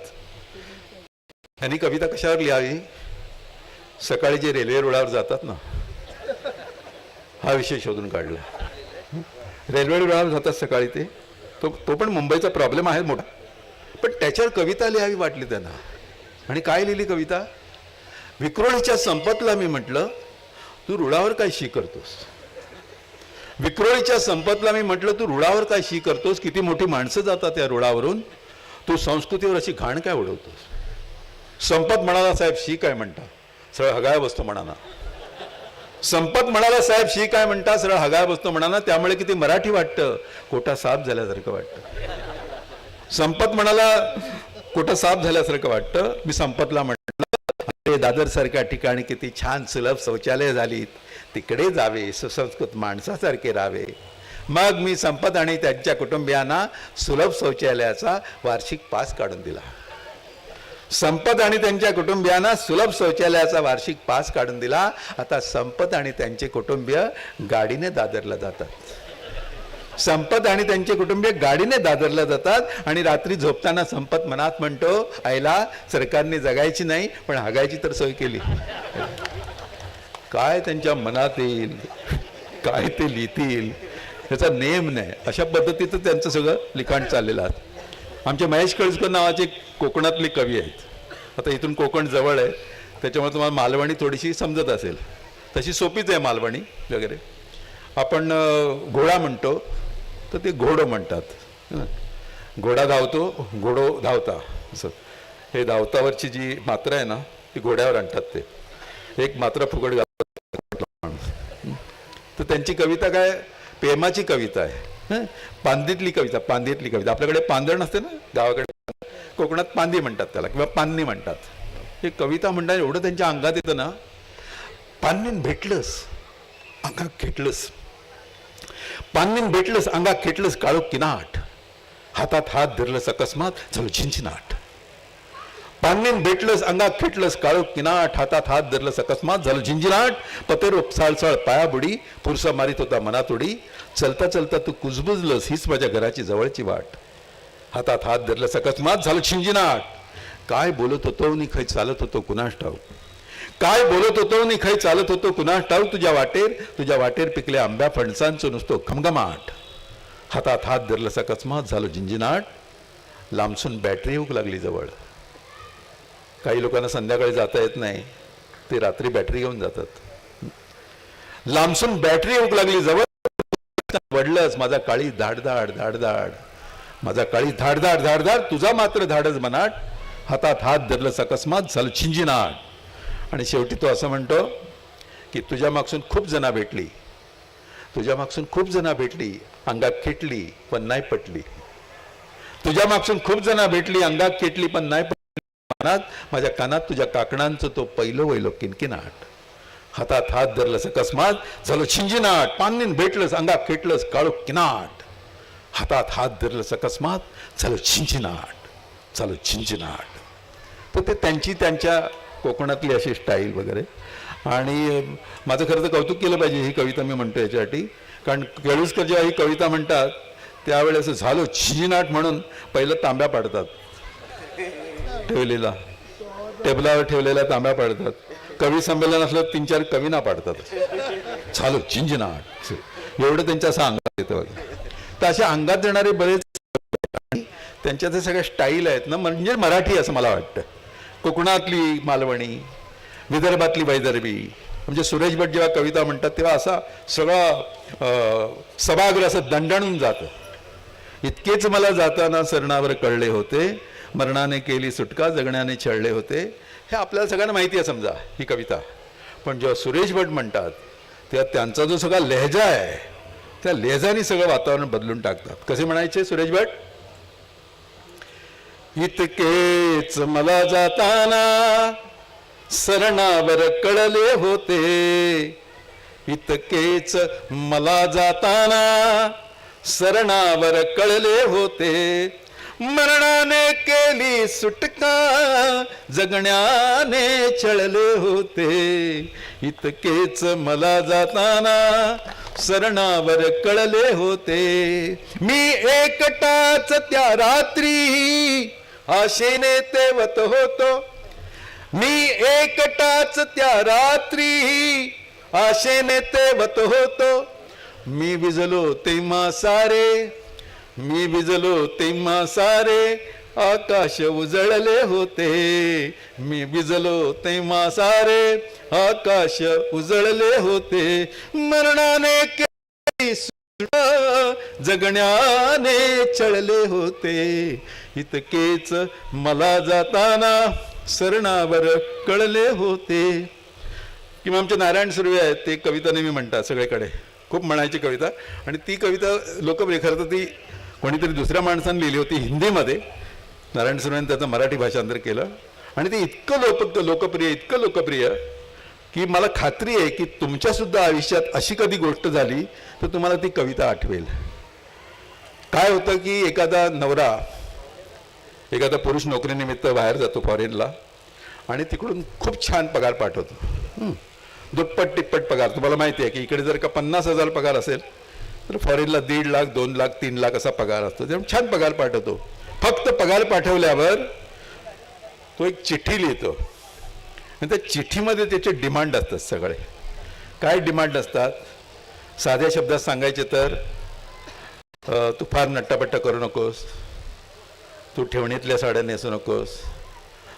त्यांनी कविता कशावर लिहावी? सकाळी जे रेल्वे रुळावर जातात ना, हा विषय शोधून काढला. रेल्वे रुळावर जातात सकाळी ते, तो पण मुंबईचा प्रॉब्लेम आहे मोठा, पण त्याच्यावर कविता लिहावी वाटली त्यांना. आणि काय लिहिली कविता? विक्रोळीच्या संपतला मी म्हटलं तू रुळावर काय शी करतोस. विक्रोळीच्या संपतला मी म्हटलं तू रुळावर काय शी करतोस, किती मोठी माणसं जातात त्या रुळावरून, तू संस्कृतीवर अशी घाण काय उडवतोस. संपत म्हणाला साहेब शी काय म्हणता, सरळ हगाय बसतो म्हणाना. संपत म्हणाला साहेब शी काय म्हणता, सरळ हगाय बसतो म्हणाना. त्यामुळे किती मराठी वाटतं, कोटा साफ झाल्यासारखं वाटतं. संपत म्हणाला कोटा साफ झाल्यासारखं वाटतं. मी संपतला म्हटलं दादर सारख्या ठिकाणी किती छान सुलभ शौचालय झालीत, तिकडे जावे, सुसंस्कृत माणसासारखे राहावे. मग मी संपत आणि त्यांच्या कुटुंबियांना सुलभ शौचालयाचा वार्षिक पास काढून दिला. संपत आणि त्यांच्या कुटुंबियांना सुलभ शौचालयाचा वार्षिक पास काढून दिला. आता संपत आणि त्यांचे कुटुंबीय गाडीने दादरला जातात. संपत आणि त्यांचे कुटुंबीय गाडीने दादरला जातात आणि रात्री झोपताना संपत मनात म्हणतो, आईला सरकारने जगायची नाही पण हागायची तर सोय केली. काय त्यांच्या मनात येईल, काय ते लिहितील याचा नेम नाही. अशा पद्धतीचं त्यांचं सगळं लिखाण चाललेलं आहे. आमचे महेश कळसकर नावाचे कोकणातले कवी आहेत. आता इथून कोकण जवळ आहे त्याच्यामुळे तुम्हाला मालवणी थोडीशी समजत असेल, तशी सोपीच आहे मालवणी वगैरे. आपण घोडा म्हणतो तर ते घोडो म्हणतात. घोडा धावतो, घोडो धावता, असं हे धावतावरची जी मात्रा आहे ना ती घोड्यावर आणतात. ते एक मात्रा फुकट घालतात. तर त्यांची कविता काय प्रेमाची कविता आहे, पांदीतली कविता. पांदीतली कविता आपल्याकडे पांदळ नसते ना, गावाकडे कोकणात पांदी म्हणतात त्याला किंवा पान्नी म्हणतात. हे कविता म्हणतात एवढं त्यांच्या अंगात येतं ना. पान्नीन भेटलंस अंगात खेटलंस, पान्नीन भेटलंस अंगात खेटलंस काळोख किनाट, हातात हात धरलंस अकस्मात झालं झिंझिनाट. पान्नीन भेटलंस अंगात खेटलंस काळोख किनाट, हातात हात धरलंस अकस्मात झालं झिंझिनाट. पतेरो साळसाळ पायाबुडी, पुरसा मारित होता मनातोडी, चलता चलता तू कुजबुजलंस हीच माझ्या घराची जवळची वाट. हातात हात धरलंस अकस्मात झालं झिंझिनाट. काय बोलत होतो नि खै चालत होतो कुणास ठाऊक, काय बोलत होतो नि खै चालत होतो कुणास ठाऊक. तुझ्या वाटेर पिकल्या आंब्या फणसांचं नुसतो घमघमाट. हातात हात धरलंस अकस्मात झालं झिंझिनाट. लांबसून बॅटरी येऊक लागली जवळ. काही लोकांना संध्याकाळी जाता येत नाही, ते रात्री बॅटरी घेऊन जातात. लांबसून बॅटरी येऊक लागली जवळ. वडलंच माझा काळी धाडधाड धाडधाड, माझा काळी धाडधाड धाडधाड, तुझा मात्र धाडच मनाट. हातात हात धरलंस अकस्मात झालं झिंझिनाट. आणि शेवटी तो असं म्हणतो की तुझ्या मागसून खूप जणा भेटली, तुझ्या मागसून खूप जणा भेटली, अंगात खेटली पण नाही पटली. तुझ्या मागसून खूप जणा भेटली, अंगात खेटली पण नाही पटली. माझ्या कानात तुझ्या काकणांचं तो पहिलं वैलो किनकिनाट. हातात हात धरलंस अकस्मात झालं छिंजिनाट. पाणीन भेटलंस अंगात खेटलंस काळू किनाट. हातात हात धरलंस अकस्मात झालं छिंजिनाट, झालं छिंजिनाट. तर ते त्यांच्या कोकणातली अशी स्टाईल वगैरे. आणि माझं खरं तर कौतुक केलं पाहिजे ही कविता मी म्हणतो याच्यासाठी, कारण केळुसकर जेव्हा ही कविता म्हणतात त्यावेळेस झालं छिंजिनाट म्हणून पहिलं तांब्या पाडतात, ठेवलेला टेबलावर ठेवलेला तांब्या पाडतात. कवी संमेलन असलं 3-4 कविना पाडतात, झालं छिंजिनाट. एवढं त्यांच्या असं अंगात येतं. तर अशा अंगात येणारे बरेच त्यांच्या ते सगळ्या स्टाईल आहेत ना, म्हणजे मराठी असं मला वाटतं. कोकणातली मालवणी, विदर्भातली वैदर्भी. म्हणजे सुरेश भट जेव्हा कविता म्हणतात तेव्हा असा सगळा सभागृह असं दंडाणून जातं. इतकेच मला जाताना सरणावर कळले होते, मरणाने केली सुटका जगण्याने छळले होते. हे आपल्याला सगळ्यांना माहिती आहे समजा ही कविता. पण जेव्हा सुरेश भट म्हणतात तेव्हा त्यांचा जो सगळा लहजा आहे त्या लहजाने सगळं वातावरण बदलून टाकतात. कसे म्हणायचे सुरेश भट? इतकेच मला जाताना सरणावर कळले होते, इतकेच मला जाताना सरणावर कळले होते, मरणाने केली सुटका जगण्याने छळले होते. इतकेच मला जाताना सरणावर कळले होते, मी एकटाच त्या रात्री आशेने तेवत होतो, मी एकटाच त्या रात्री आशेने तेवत होतो. मी भिजलो तेव्हा सारे, मी भिजलो तेव्हा सारे आकाश उजळले होते, मी भिजलो तेव्हा सारे आकाश उजळले होते, मरणाने केली सुटका जगण्याने छळले होते. इतकेच मला जाताना सरणावर कळले होते. किंवा आमचे नारायण सुर्वे आहेत ते कविता नेहमी म्हणतात सगळीकडे, खूप म्हणायची कविता. आणि ती कविता लोकप्रिय, खरं तर ती कोणीतरी दुसऱ्या माणसाने लिहिली होती हिंदीमध्ये, नारायण सुर्वेने त्याचं मराठी भाषांतर केलं. आणि ते इतकं लोकप्रिय की मला खात्री आहे की तुमच्यासुद्धा आयुष्यात अशी कधी गोष्ट झाली तर तुम्हाला ती कविता आठवेल. काय होतं की एखादा पुरुष नोकरीनिमित्त बाहेर जातो फॉरेनला आणि तिकडून खूप छान पगार पाठवतो, दुप्पट टिप्पट पगार. तुम्हाला माहिती आहे की इकडे जर का 50,000 पगार असेल तर फॉरेनला 1.5 लाख 2 लाख 3 लाख असा पगार असतो. त्यामुळे छान पगार पाठवतो. फक्त पगार पाठवल्यावर तो एक चिठ्ठी लिहितो आणि त्या चिठ्ठीमध्ये त्याचे डिमांड असतात सगळे. काय डिमांड असतात? साध्या शब्दात सांगायचे तर तू फार नट्टापट्टा करू नकोस, तू ठेवणीतल्या साड्या नेसू नकोस,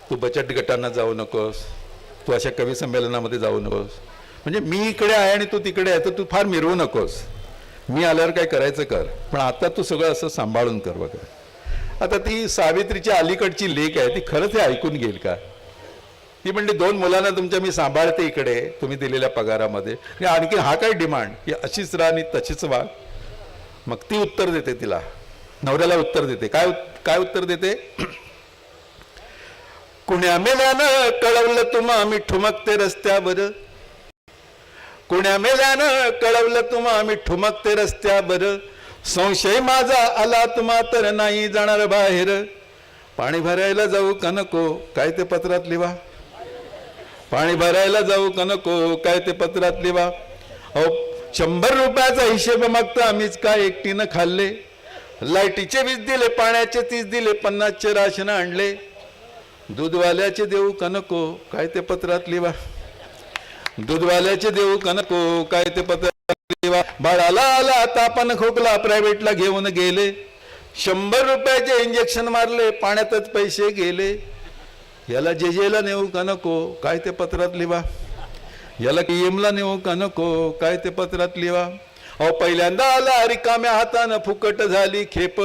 तू बचत गटांना जाऊ नकोस, तू अशा कवी संमेलनामध्ये जाऊ नकोस, म्हणजे मी इकडे आहे आणि तू तिकडे आहे तर तू फार मिरवू नकोस, मी आल्यावर काय करायचं कर, पण आता तू सगळं असं सांभाळून कर वगैरे. आता ती सावित्रीच्या अलीकडची लेक आहे ती खरंच हे ऐकून घेईल का? ती म्हणली 2 मुलांना तुमच्या मी सांभाळते इकडे तुम्ही दिलेल्या पगारामध्ये, आणखी हा काय डिमांड की अशीच राहा आणि तशीच वाग. मग ती उत्तर देते, तिला नवऱ्याला उत्तर देते. काय उत्तर देते? कुण्या मेल्यानं कळवलं तुम्हा मी ठुमकते रस्त्यावर, कुण्या मेल्यानं कळवलं तुम्हा मी ठुमकते रस्त्यावर, संशय माझा आला तुम्हा तर नाही जाणार बाहेर, पाणी भरायला जाऊ का नको काय ते पत्रात लिहा, पाणी भरायला जाऊ का नको काय ते पत्रात लिहा. अहो 100 रुपयाचा हिशेब मागता आम्हीच काय एकटीनं खाल्ले, लाईटीचे 20 दिले, पाण्याचे 30 दिले, 50चे राशन आणले, दूधवाल्याचे देऊ का नको काय ते पत्रात लिहा, दूधवाल्याचे देऊ का नको काय ते पत्रात लिहा. बाळाला आला तापान खोकला प्रायव्हेटला घेऊन गेले, 100 रुपयाचे इंजेक्शन मारले, पाण्यातच पैसे गेले, याला जेजेला नेऊ का नको काय ते पत्रात लिहा, याला KM नेऊ का नको काय ते पत्रात लिहा. अहो पहिल्यांदा आला रिकाम्या हातानं फुकट झाली खेप,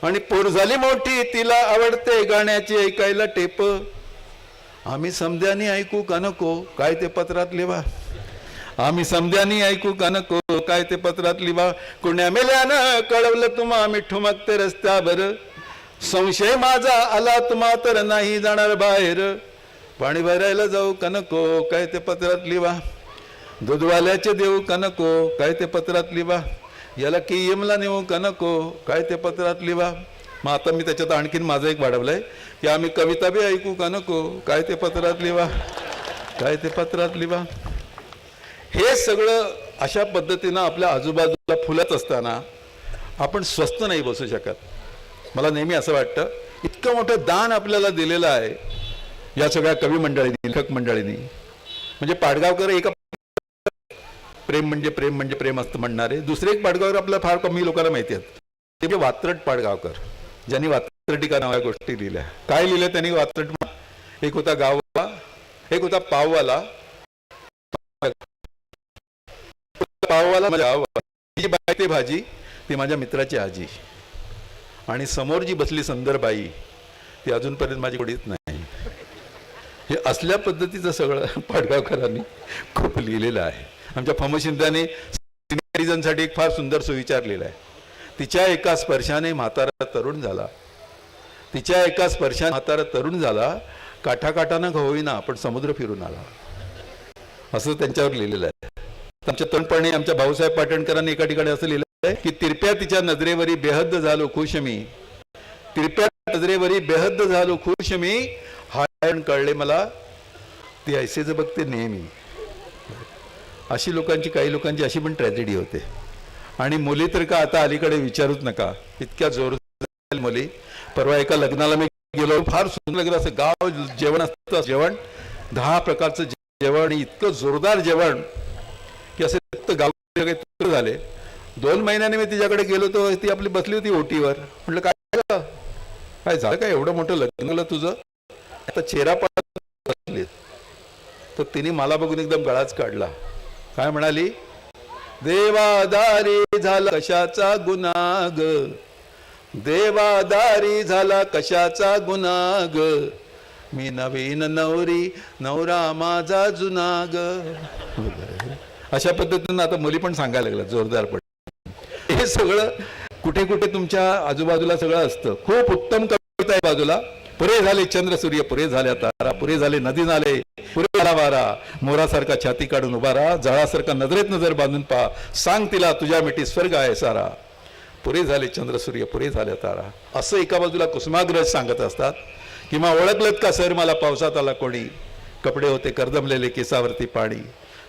आणि पोर झाली मोठी तिला आवडते गाण्याची ऐकायला टेप, आम्ही समध्याने ऐकू का नको काय ते पत्रात लिहा. आम्ही समध्यानी ऐकू का नको काय ते पत्रात लिहा. कुण्या मेल्यानं कळवलं तुम्हा मिठू मागते रस्त्यावर. संशय माझा आला तुम्हा तर नाही जाणार बाहेर. पाणी भरायला जाऊ का नको काय ते पत्रात लिहा. दूधवाल्याचे देऊ का नको काय ते पत्रात लिहा. याला KM ला नेऊ का नको काय ते पत्रात लिहा. मग आता मी त्याच्यात आणखीन माझं एक वाढवलंय की आम्ही कविता बी ऐकू का नको काय ते पत्रात लिहा. काय ते पत्रात लिहा. हे सगळं अशा पद्धतीनं आपल्या आजूबाजूला फुलत असताना आपण स्वस्थ नाही बसू शकत. मला नेहमी असं वाटतं इतकं मोठं दान आपल्याला दिलेलं आहे या सगळ्या कवी मंडळींनी, लेखक मंडळींनी. म्हणजे पाडगावकर एका प्रेम म्हणजे प्रेम म्हणजे प्रेम असतं म्हणणारे, दुसरे एक पाडगावकर आपल्याला फार कमी लोकांना माहिती आहेत. ते म्हणजे वात्रट पाडगावकर, ज्यांनी वात्रटिका नावाच्या गोष्टी लिहिल्या. काय लिहिलं त्यांनी वात्रट? एक होता गाववा, एक होता पाववाला. पाववाला माझ्या बाई ते भाजी, ती माझ्या मित्राची आजी. आणि समोर जी बसली सुंदरबाई ती अजूनपर्यंत माझी कोणीच नाही. हे असल्या पद्धतीचं सगळं पाडगावकरांनी खूप लिहिलेलं आहे. आमच्या फमशिंद्याने सिनियरिजनसाठी एक फार सुंदर सुविचार लिहिला आहे. तिच्या एका स्पर्शाने म्हातारा तरुण झाला. तिच्या एका स्पर्शाने म्हातारा तरुण झाला. काठाकाठानं होईना पण समुद्र फिरून आला. असं त्यांच्यावर लिहिलेलं आहे. आमच्या तरुणपणी आमच्या भाऊसाहेब पाटणकरांनी एका ठिकाणी असं लिहिलं आहे की तिरप्या तिच्या नजरेवरी बेहद्द झालो खुश मी. तिरप्या नजरेवरी बेहद्द झालो खुश मी. हायण कळले मला ती ऐसेच बघते नेहमी. अशी लोकांची, काही लोकांची अशी पण ट्रॅजेडी होते. आणि मुली तर का आता अलीकडे विचारूच नका, इतक्या जोरदार मुली. परवा एका लग्नाला मी गेलो, फार सुंदर लग्न असं गाव जेवण असतं. जेवण 10 प्रकारचं जेवण, इतकं जोरदार जेवण की असे गाव झाले. 2 महिन्याने मी तिच्याकडे गेलो तर ती आपली बसली होती ओटीवर. म्हटलं काय झालं काय एवढं मोठं लग्न तुझं, आता चेहरा बसली. तर तिने मला बघून एकदम गळाच काढला. काय म्हणाली? देवादारी झाला कशाचा गुन्हा ग, देवादारी झाला कशाचा गुन्हा ग, मी नवीन नवरी नवरा माझा जुना ग. अशा पद्धतीनं आता मुली पण सांगायला लागल्या जोरदारपणे. हे सगळं कुठे कुठे तुमच्या आजूबाजूला सगळं असतं. खूप उत्तम कविता आहे बाजूला. पुरे झाले चंद्र सूर्य, पुरे झाल्या तारा, पुरे झाले नदी नाले, पुरे झाला वारा, मोरासारखा छाती काढून उभा राहा, जळासारखा नजरेत नजर बांधून पहा, सांग तिला तुझ्या मिठी स्वर्ग आहे सारा, पुरे झाले चंद्र सूर्य, पुरे झाल्या तारा. असं एका बाजूला कुसुमाग्रज सांगत असतात. किंवा ओळखलत का सर मला पावसात आला कोणी, कपडे होते करदमलेले केसावरती पाणी,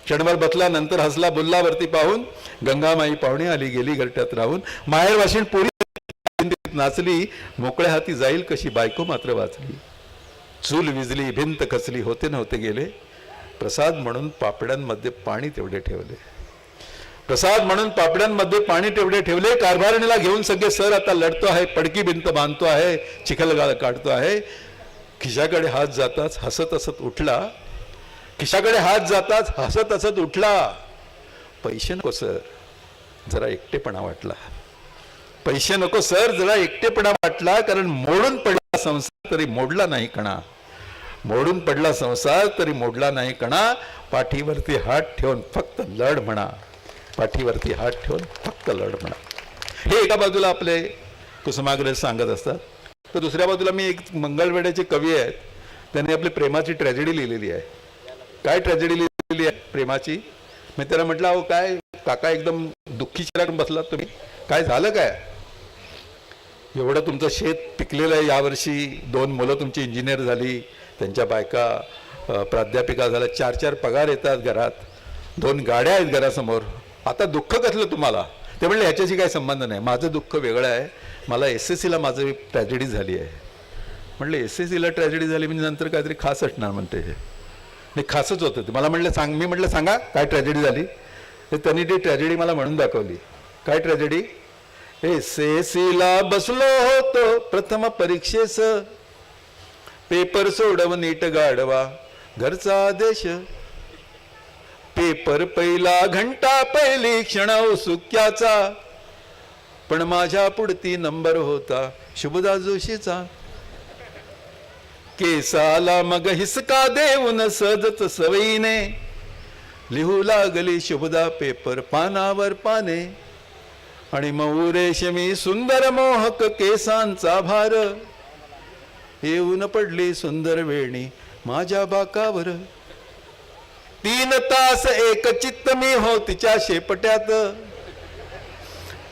क्षणभर बसला नंतर हसला बुल्लावरती पाहून, गंगामाई पाहुणे आली गेली घरट्यात राहून, माहेर वाशिण पुरी नाचली, मोकळ्या हाती जाईल कशी बायको मात्र वाचली, चूल विजली भिंत खचली होते नव्हते गेले, प्रसाद म्हणून पापड्यांमध्ये पाणी तेवढे ठेवले, प्रसाद म्हणून पापड्यांमध्ये पाणी तेवढे ठेवले, कारभारणीला घेऊन सगळे सर आता लढतो आहे, पडकी भिंत बांधतो आहे, चिखलगाळ काढतो आहे. खिशाकडे हात जाताच हसत हसत उठला, खिशाकडे हात जाताच हसत हसत उठला, पैसे नको सर जरा एकटेपणा वाटला, पैसे नको सर जरा एकटेपणा वाटला, कारण मोडून पडला संसार तरी मोडला नाही कणा, मोडून पडला संसार तरी मोडला नाही कणा, पाठीवरती हात ठेवून फक्त लढ म्हणा, पाठीवरती हात ठेवून फक्त लढ म्हणा. हे एका बाजूला आपले कुसुमाग्रज सांगत असतात. तर दुसऱ्या बाजूला मी एक मंगळवेढ्याचे कवी आहेत, त्यांनी आपली प्रेमाची ट्रॅजेडी लिहिलेली आहे. काय ट्रॅजेडी लिहिलेली आहे प्रेमाची? मी त्याला म्हटलं अहो काय काका एकदम दुःखी चेहरा बसलात तुम्ही, काय झालं काय? एवढं तुमचं शेत पिकलेलं आहे, यावर्षी 2 मुलं तुमची इंजिनियर झाली, त्यांच्या बायका प्राध्यापिका झाल्या, 4-4 पगार येतात घरात, 2 गाड्या आहेत घरासमोर, आता दुःख कसलं तुम्हाला? ते म्हणले ह्याच्याशी काही संबंध नाही, माझं दुःख वेगळं आहे, मला SSCला माझं ट्रॅजेडी झाली आहे. म्हटलं SSCला ट्रॅजेडी झाली म्हणजे नंतर काहीतरी खास असणार म्हणते. हे नाही खासच होतं ते. मला म्हटलं सांग, मी म्हटलं सांगा काय ट्रॅजेडी झाली. तर त्यांनी ती ट्रॅजेडी मला म्हणून दाखवली. काय ट्रॅजेडी? SSCला बसलो होतो प्रथम परीक्षेस, पेपर सोडव नीट गाढवा घरचा आदेश, पेपर पहिला घंटा पहिली क्षण सुक्याचा, पण माझ्या पुढती नंबर होता शुभदा जोशीचा, केसाला मग हिसका देऊन सजत सवयीने, लिहू लागली शुभदा पेपर पानावर पाने, आणि मऊ रेशमी सुंदर मोहक केसांचा भार, येऊन पडली सुंदर वेणी माझ्या बाकावर. 3 तास एक चित्त मी हो तिच्या शेपट्यात,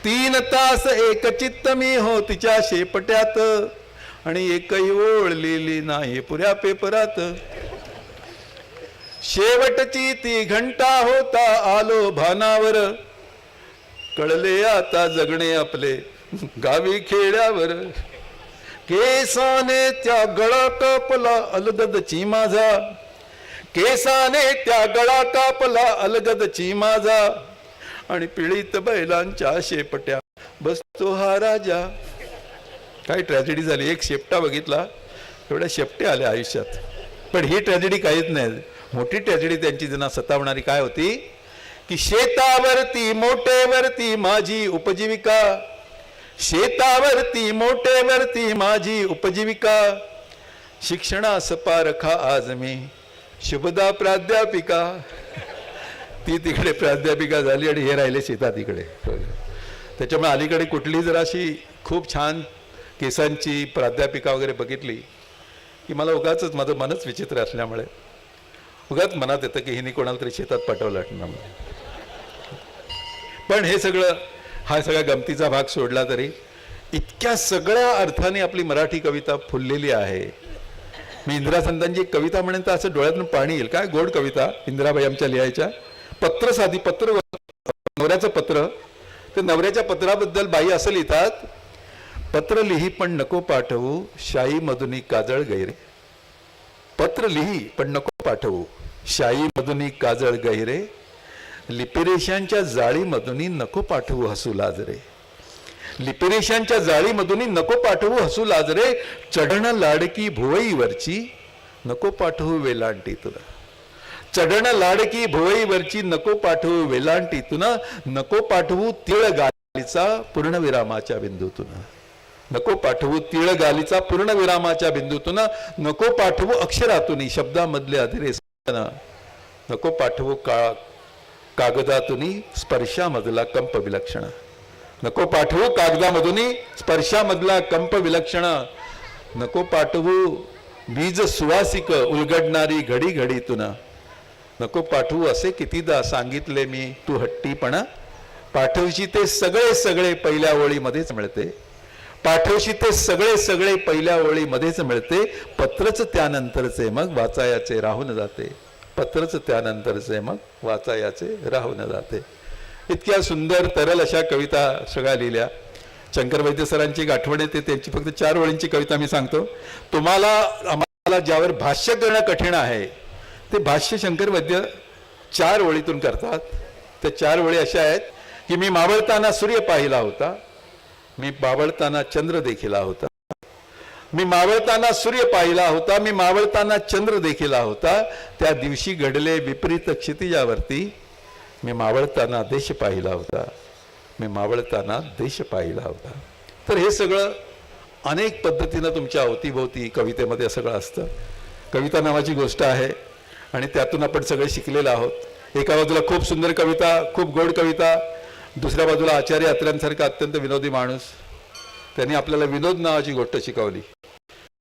3 तास एक चित्त मी हो तिच्या शेपट्यात, आणि एकही ओळ लिहिली नाही पुऱ्या पेपरात. शेवटची ती घंटा होता आलो भानावर, कळले आता जगणे आपले गावी खेड्यावर. केसाने त्या गळा कापला अलगदची माझा, केसाने त्या गळा कापला अलगदची माझा, आणि पिळीत बैलांच्या शेपट्या बसतो हा राजा. काय ट्रॅजेडी झाली. एक शेपटा बघितला, एवढ्या शेपटे आले आयुष्यात. पण ही ट्रॅजेडी काहीच नाही. मोठी ट्रॅजेडी त्यांची त्यांना सतावणारी काय होती की शेतावरती मोठेवरती माझी उपजीविका, शेतावरती मोठेवरती माझी उपजीविका, शिक्षणास पारखा आज मी शुभदा प्राध्यापिका. ती तिकडे प्राध्यापिका झाली आणि हे राहिले शेतात इकडे. त्याच्यामुळे अलीकडे कुठली जर अशी खूप छान केसांची प्राध्यापिका वगैरे बघितली की मला उगाच माझं मनच विचित्र असल्यामुळे उगाच मनात येतं की हिने कोणाला तरी शेतात पाठवलं म्हणून. पण हे सगळं हा सगळा गमतीचा भाग सोडला तरी इतक्या सगळ्या अर्थाने आपली मराठी कविता फुललेली आहे. मी इंदिरा संतांची एक कविता म्हणेन तर असं डोळ्यातून पाणी येईल. काय गोड कविता इंदिराबाई आमच्या लिहायच्या. पत्र साधी पत्र, नवऱ्याचं पत्र. तर नवऱ्याच्या पत्राबद्दल बाई असं लिहितात, पत्र लिही पण नको पाठवू शाई मधुनी काजळ गैरे. पत्र लिही पण नको पाठवू शाई मधुनी काजळ गैरे, लिपिरेशांच्या जाळीमधून नको पाठवू हसू लाजरे. लिपिरेशांच्या जाळीमधून नको पाठवू हसू लाजरे, चढण लाडकी भुवईवरची नको पाठवू वेलांटी तुला. चढण लाडकी भुवईवरची नको पाठवू वेलांटी तुना, नको पाठवू तिळ गालीचा पूर्णविरामाच्या बिंदूतून. नको पाठवू तिळ गालीचा पूर्णविरामाच्या बिंदूतून, नको पाठवू अक्षरातून शब्दामधले अधीरे. नको पाठवू कागदातून स्पर्शामधला कंप विलक्षण. नको पाठवू कागदामधून स्पर्शामधला कंप विलक्षण. नको पाठवू बीज सुवासिक उलगडणारी घडी घडीतून. नको पाठवू असे कितीदा सांगितले मी तू हट्टीपणा. पाठवशी ते सगळे सगळे पहिल्या ओळीमध्येच मिळते. पाठवशी ते सगळे सगळे पहिल्या ओळीमध्येच मिळते. पत्रच त्यानंतरचे मग वाचायाचे राहून जाते. पत्रच त्यानंतरचे मग वाचायाचे राहून जाते. इतक्या सुंदर तरल अशा कविता सगळ्या लिहिल्या. शंकर वैद्य सरांची एक आठवण येते. त्यांची फक्त 4 ओळींची कविता मी सांगतो तुम्हाला. आम्हाला ज्यावर भाष्य करणं कठीण आहे ते भाष्य शंकर वैद्य 4 ओळीतून करतात. त्या 4 ओळी अशा आहेत की मी मावळताना सूर्य पाहिला होता, मी मावळताना चंद्र देखिला होता, मी मावळताना सूर्य पाहिला होता, मी मावळताना चंद्र देखिला होता. त्या दिवशी घडले विपरीत क्षितिजावरती, मी मावळताना देश पाहिला होता, मी मावळताना देश पाहिला होता. तर हे सगळं अनेक पद्धतीनं तुमच्या अवतीभोवती कवितेमध्ये सगळं असतं. कविता नावाची गोष्ट आहे आणि त्यातून आपण सगळे शिकलेलो आहोत. एका बाजूला खूप सुंदर कविता, खूप गोड कविता, दुसऱ्या बाजूला आचार्य अत्र्यांसारखा अत्यंत विनोदी माणूस. त्यांनी आपल्याला विनोद नावाची गोष्ट शिकवली.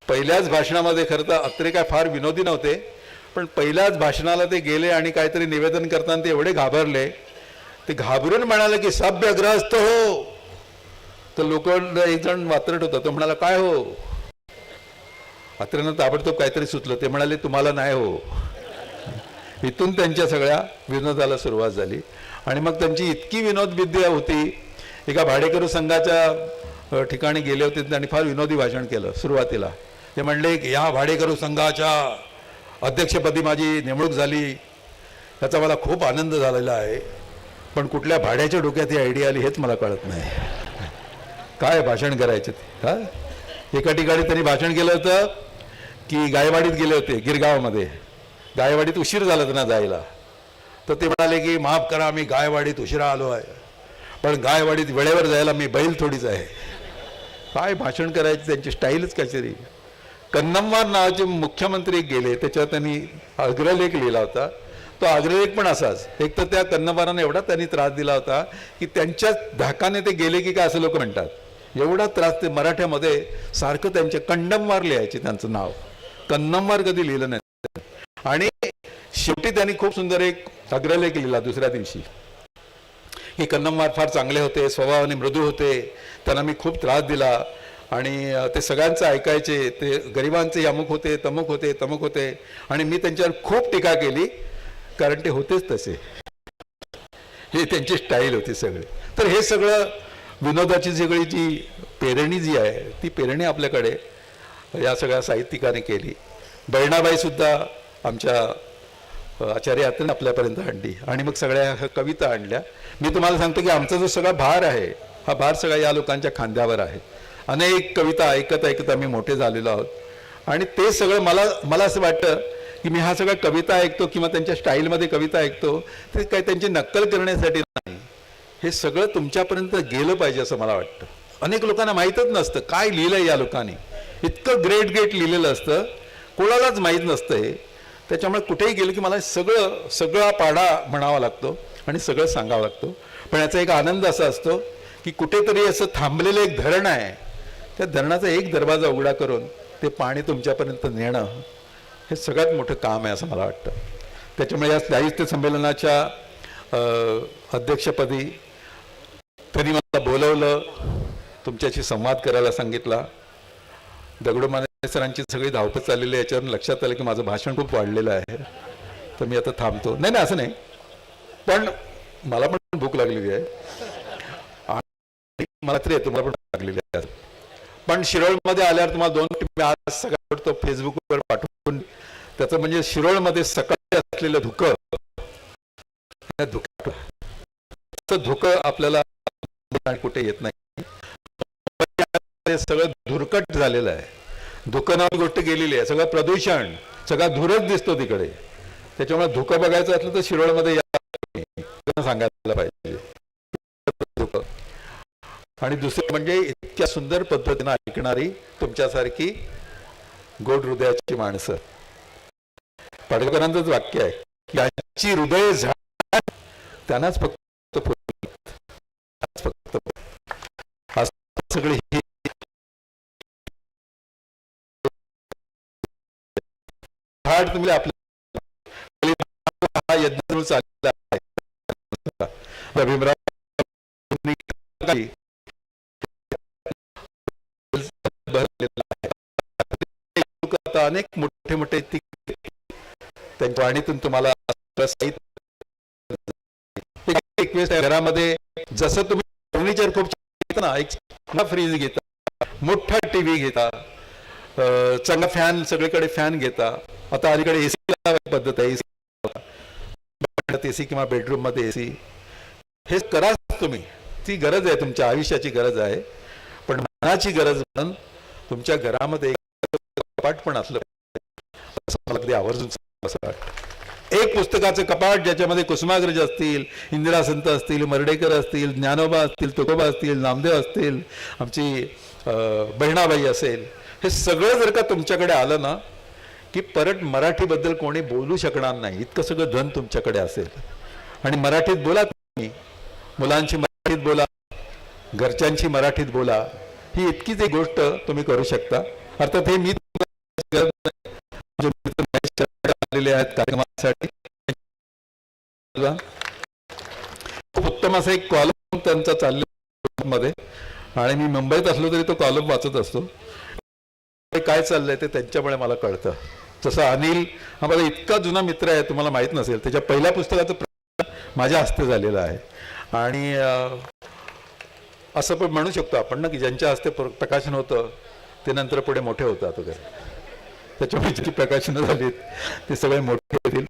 पहिल्याच भाषणामध्ये खरं तर अत्रे काय फार विनोदी नव्हते, पण पहिल्याच भाषणाला ते गेले आणि काहीतरी निवेदन करताना ते एवढे घाबरले. ते घाबरून म्हणाले की सभ्यग्रस्त हो. तर लोक, एक जण वात्रट होता, तो म्हणाला काय हो. अत्रेंना ताबडतोब काहीतरी सुचलं. ते म्हणाले तुम्हाला नाही हो. इथून त्यांच्या सगळ्या विनोदाला सुरुवात झाली. आणि मग त्यांची इतकी विनोदविद्या होती. एका भाडेकरू संघाच्या ठिकाणी गेले होते त्यांनी फार विनोदी भाषण केलं. सुरुवातीला ते म्हणले की या भाडेकरू संघाच्या अध्यक्षपदी माझी नेमणूक झाली, याचा मला खूप आनंद झालेला आहे, पण कुठल्या भाड्याच्या डोक्यात ही आयडिया आली हेच मला कळत नाही. काय भाषण करायचे ते. हा, एका ठिकाणी त्यांनी भाषण केलं होतं की गायवाडीत गेले होते, गिरगावमध्ये. गायवाडीत उशीर झाला त्यांना जायला. तर ते म्हणाले की माफ करा मी गायवाडीत उशिरा आलो आहे, पण गायवाडीत वेळेवर जायला मी बैल थोडीच आहे. काय भाषण करायची त्यांची स्टाईलच कशी. कन्नमवार नावाचे मुख्यमंत्री गेले, त्याच्यावर त्यांनी अग्रलेख लिहिला होता. तो आग्रहिक पण असाच. एक तर त्या कन्नबारांना एवढा त्यांनी त्रास दिला होता की त्यांच्या धाकाने ते गेले की काय असं लोक म्हणतात. एवढा त्रास ते मराठ्यामध्ये सारखं त्यांचे कंडमवार लिहायचे, त्यांचं नाव कन्नमवार कधी लिहिलं नाही. आणि शेवटी त्यांनी खूप सुंदर एक अग्रलेख लिहिला दुसऱ्या दिवशी की कन्नमवार फार चांगले होते, स्वभावाने मृदू होते, त्यांना मी खूप त्रास दिला आणि ते सगळ्यांचं ऐकायचे, ते गरिबांचे अमुक होते तमुक होते तमुक होते आणि मी त्यांच्यावर खूप टीका केली कारण ते होतेच तसे. हे त्यांची स्टाईल होती सगळी. तर हे सगळं विनोदाची सगळी जी पेरणी जी आहे ती पेरणी आपल्याकडे या सगळ्या साहित्यिकाने केली. बहिणाबाई सुद्धा आमच्या आचार्य यात्रेने आपल्यापर्यंत आणली आणि मग सगळ्या कविता आणल्या. मी तुम्हाला सांगतो की आमचा जो सगळा भार आहे हा भार सगळा या लोकांच्या खांद्यावर आहे. अनेक कविता ऐकत ऐकत आम्ही मोठे झालेलो आहोत आणि ते सगळं मला असं वाटतं की मी हा सगळा कविता ऐकतो किंवा त्यांच्या स्टाईलमध्ये कविता ऐकतो ते काही त्यांची नक्कल करण्यासाठी नाही, हे सगळं तुमच्यापर्यंत गेलं पाहिजे असं मला वाटतं. अनेक लोकांना माहीतच नसतं काय लिहिलंय या लोकांनी. इतकं ग्रेट लिहिलेलं असतं, कोणालाच माहीत नसतं हे. त्याच्यामुळे कुठेही गेलं की मला सगळा पाढा म्हणावा लागतो आणि सगळं सांगावं लागतं. पण याचा एक आनंद असा असतो की कुठेतरी असं थांबलेलं एक धरण आहे, त्या धरणाचा एक दरवाजा उघडा करून ते पाणी तुमच्यापर्यंत नेणं हे सगळ्यात मोठं काम आहे असं मला वाटतं. त्याच्यामुळे या साहित्य संमेलनाच्या अध्यक्षपदी त्यांनी मला बोलवलं, तुमच्याशी संवाद करायला सांगितला. दगडू माने सरांची सगळी धावपळ चाललेली आहे, याच्यावरून लक्षात आलं की माझं भाषण खूप वाढलेलं आहे, तर मी आता थांबतो. नाही असं नाही, पण मला पण भूक लागलेली आहे आणि मला तरी येतो, मला पण लागलेली आहे. पण शिरोळमध्ये आल्यावर तुम्हाला 2 मी आज सगळं तो फेसबुकवर पाठवून त्याचं म्हणजे शिरोळमध्ये सकाळी असलेलं धुकं धुकं आपल्याला कुठे येत नाही. सगळं धुरकट झालेलं आहे. धुकं नावाची गोष्ट गेलेली आहे, सगळं प्रदूषण, सगळा धुरच दिसतो तिकडे. त्याच्यामुळे धुकं बघायचं असलं तर शिरोळमध्ये या सांगायला पाहिजे धुकं. आणि दुसरं म्हणजे इतक्या सुंदर पद्धतीने ऐकणारी तुमच्यासारखी गोड हृदयाची माणसं. पाडळकरांचंच वाक्य आहे की याची हृदय झाड त्यांनाच फक्त सगळी ही झाड तुम्ही आपल्या हा यज्ञ चाललेला आहे. भीमराव अनेक मोठे त्यांच्या वाणीतून तुम्हाला घरामध्ये जसं तुम्ही फर्निचर खूप घेता ना, एक फ्रीज घेता, मोठा टीव्ही घेता, चांगला फॅन, सगळीकडे फॅन घेता. आता अलीकडे एसी पद्धत आहे, एसी किंवा बेडरूम मध्ये एसी, हे करा तुम्ही. ती गरज आहे, तुमच्या आयुष्याची गरज आहे. पण मनाची गरज म्हणून तुमच्या घरामध्ये कपाट पण असलं असं मला कधी आवर्जून असं वाटतं. एक पुस्तकाचं कपाट ज्याच्यामध्ये कुसुमाग्रज असतील, इंदिरा संत असतील, मर्ढेकर असतील, ज्ञानोबा असतील, तुकोबा असतील, नामदेव असतील, आमची बहिणाबाई असेल, हे सगळं जर का तुमच्याकडे आलं ना की परत मराठीबद्दल कोणी बोलू शकणार नाही. इतकं सगळं धन तुमच्याकडे असेल. आणि मराठीत बोला, तुम्ही मुलांची मराठीत बोला, घरच्यांची मराठीत बोला. ही इतकीच एक गोष्ट तुम्ही करू शकता. अर्थात हे मी आलेले आहेत कार्यक्रमासाठी. खूप उत्तम असा एक कॉलम त्यांचा चाललेला मध्ये, आणि मी मुंबईत असलो तरी तो कॉलम वाचत असतो. काय चाललंय ते त्यांच्यामुळे मला कळतं. जसं अनिल हा माझा इतका जुना मित्र आहे, तुम्हाला माहित नसेल, त्याच्या पहिल्या पुस्तकाचं माझ्या हस्ते झालेलं आहे. आणि असं पण म्हणू शकतो आपण ना की ज्यांच्या हस्ते प्रकाशन होतं ते नंतर पुढे मोठे होतात वगैरे. त्याच्यामुळे जी प्रकाशनं झालीत ते सगळे मोठे होतील.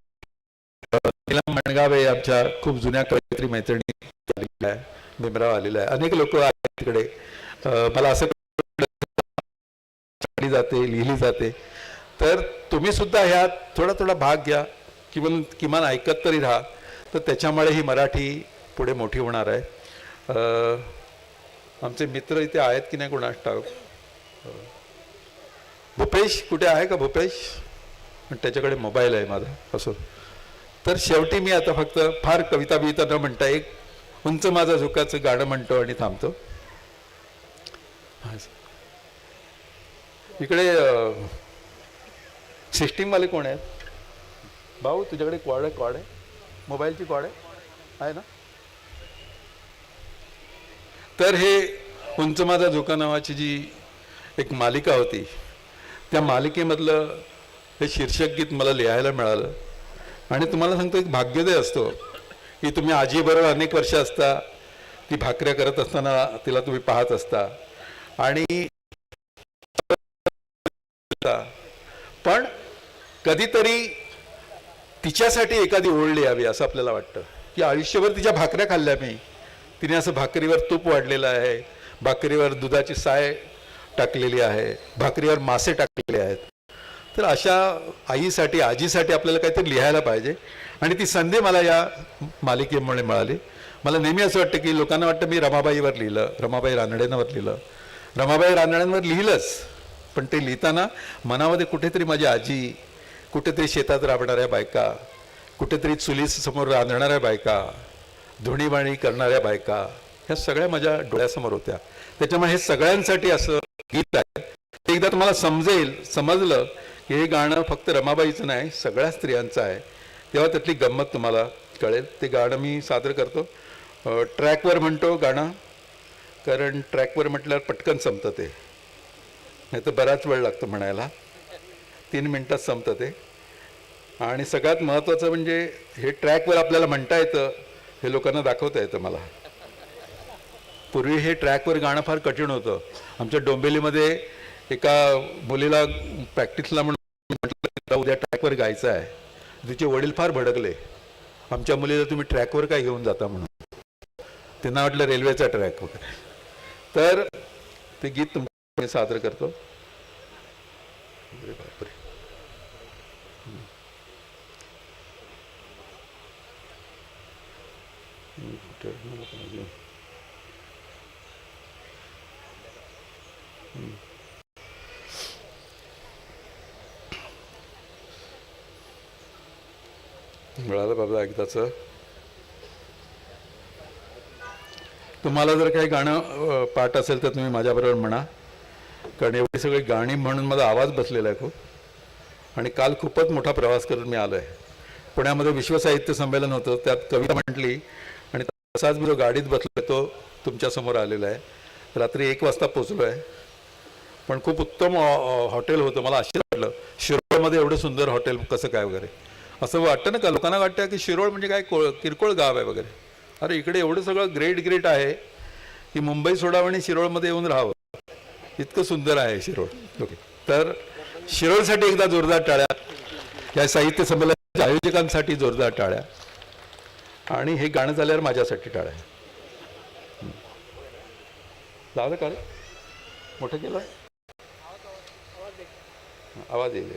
मणगावे आमच्या खूप जुन्या कवयित्री मैत्रिणी आलेल्या आहे, भीमराव आलेला आहे, अनेक लोक आहेत तिकडे. मला असं लिहिली जाते, तर तुम्ही सुद्धा ह्यात थोडा भाग घ्या, किमान ऐकत तरी राहा. तर त्याच्यामुळे ही मराठी पुढे मोठी होणार आहे. आमचे मित्र इथे आहेत की नाही कोणास ठाऊक. भूपेश कुठे आहे का? भूपेश, पण त्याच्याकडे मोबाईल आहे माझा. असो, तर शेवटी मी आता फक्त फार कविता बिविता न म्हणता एक उंच माझा झुकाचं गाणं म्हणतो आणि थांबतो. इकडे सिस्टीमवाले कोण आहेत? भाऊ तुझ्याकडे क्वाड आहे मोबाईलची क्वाड आहे ना? तर हे उंच माझा झोका नावाची जी एक मालिका होती, त्या मालिकेमधलं हे शीर्षक गीत मला लिहायला मिळालं. आणि तुम्हाला सांगतो एक भाग्योदय असतो की तुम्ही आजीबरोबर अनेक वर्ष असता, ती भाकऱ्या करत असताना तिला तुम्ही पाहत असता आणि पण कधीतरी तिच्यासाठी एखादी ओळ लिहावी असं आपल्याला वाटतं की आयुष्यभर तिच्या भाकऱ्या खाल्ल्या मी, तिने असं भाकरीवर तूप वाढलेलं आहे, भाकरीवर दुधाची साय टाकलेली आहे, भाकरीवर मासे टाकलेले आहेत. तर अशा आईसाठी आजीसाठी आपल्याला काहीतरी लिहायला पाहिजे आणि ती संधी मला या मालिकेमुळे मिळाली. मला नेहमी असं वाटतं की लोकांना वाटतं मी रमाबाईवर लिहिलं, रमाबाई रानडेंवर लिहिलं, रमाबाई रानडेंवर लिहिलंच, पण ते लिहिताना मनामध्ये कुठेतरी माझी आजी, कुठेतरी शेतात राबणाऱ्या बायका, कुठेतरी चुलीसमोर रांधणाऱ्या बायका, धुणीबाणी करणाऱ्या बायका, ह्या सगळ्या माझ्या डोळ्यासमोर होत्या. त्याच्यामुळे हे सगळ्यांसाठी असं गीत आहे. एकदा तुम्हाला समजलं की हे गाणं फक्त रमाबाईचं नाही, सगळ्या स्त्रियांचं आहे, तेव्हा त्यातली गंमत तुम्हाला कळेल. ते गाणं मी सादर करतो. ट्रॅकवर म्हणतो गाणं, कारण ट्रॅकवर म्हटल्यावर पटकन संपतं ते, नाही तर बराच वेळ लागतो म्हणायला. 3 मिनटात संपतं ते. आणि सगळ्यात महत्त्वाचं म्हणजे हे ट्रॅकवर आपल्याला म्हणता येतं, हे लोकांना दाखवता येतं. मला पूर्वी हे ट्रॅकवर गाणं फार कठीण होतं. आमच्या डोंबिवलीमध्ये एका मुलीला प्रॅक्टिसला म्हणून म्हटलं उद्या ट्रॅकवर गायचं आहे. तिचे वडील फार भडकले, आमच्या मुलीला तुम्ही ट्रॅकवर काय घेऊन जाता म्हणून. त्यांना वाटलं रेल्वेचा ट्रॅक वगैरे. तर ते गीत तुमच्या सादर करतो. बापरे, मिळालं बाबा एकदाचं. तुम्हाला जर काही गाणं पाठ असेल तर तुम्ही माझ्याबरोबर म्हणा, कारण एवढी सगळी गाणी म्हणून माझा आवाज बसलेला आहे खूप. आणि काल खूपच मोठा प्रवास करून मी आलो आहे. पुण्यामध्ये विश्व साहित्य संमेलन होतं, त्यात कविता म्हटली आणि तसाच मी जो गाडीत बसलो तो तुमच्यासमोर आलेला आहे. रात्री 1 वाजता पोचलो आहे. पण खूप उत्तम हॉटेल होतं. मला आश्चर्य वाटलं, शिरोळमध्ये एवढं सुंदर हॉटेल कसं काय वगैरे. असं वाटतं ना का लोकांना वाटतं की शिरोळ म्हणजे काय किरकोळ गाव आहे वगैरे. अरे इकडे एवढं सगळं ग्रेट आहे की मुंबई सोडावं आणि शिरोळमध्ये येऊन राहावं, इतकं सुंदर आहे शिरोळ. ओके, तर शिरोळसाठी एकदा जोरदार टाळ्या, या साहित्य संमेलनाच्या आयोजकांसाठी जोरदार टाळ्या, आणि हे गाणं झाल्यावर माझ्यासाठी टाळ्या. लावलं का रे? मोठं केलं आवाज येईल.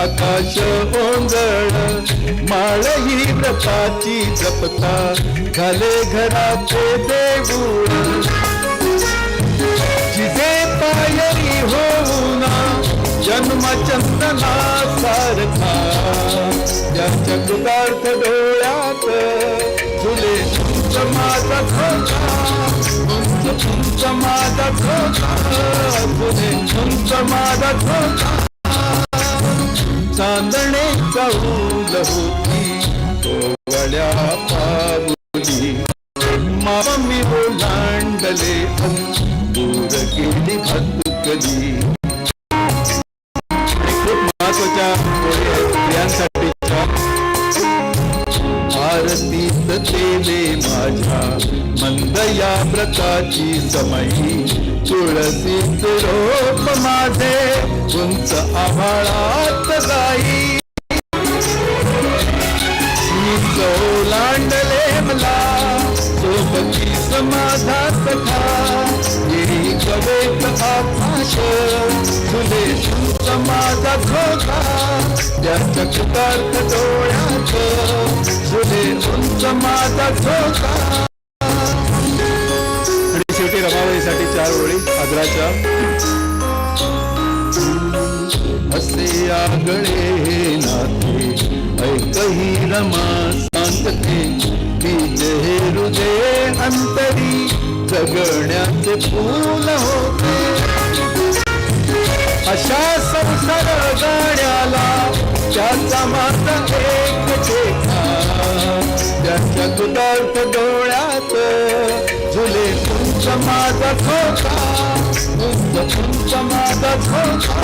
आकाश ओंजळ, माळ ही व्रताची जपता झाले घराचे देऊळ. जिथे पायरी होऊना जन्मचंदना सारखा, त्याच्या कृतार्थ डोळ्यात झुले उंच माझा झोका, उंच उंच माझा झोका, झुले उंच माझा झोका. चांदणे चाऊल होती कोवळ्या पाऊली, मामी ओलांडले दूर गेली भतुकली. खूप महत्वाच्या स्त्रियांसाठीच्या आरतीत देवे माझ्या मंद या व्रताची समयी, तुळसीच रोप माझे उंच आभाळात जाई. ओलांडले मला सोबती समाधात खा, येई कवेत आकाश तुले उंच माझा झोका, त्याच्या कृतार्थ डोळ्यात तुले उंच माझा झोका. आणि शेवटी रमाबाईसाठी 4 ओळी आग्राच्या. असे आगळे हे नाते ऐकही रमा सांगते, बीज हे हृदय अंतरी जगण्याचे फूल होते. अशा संसार गाण्याला त्याचा माझा एक ठेका, त्याच्या कृतार्थ डोळ्यात झुले उंच माझा झोका, उंच उंच माझा झोका,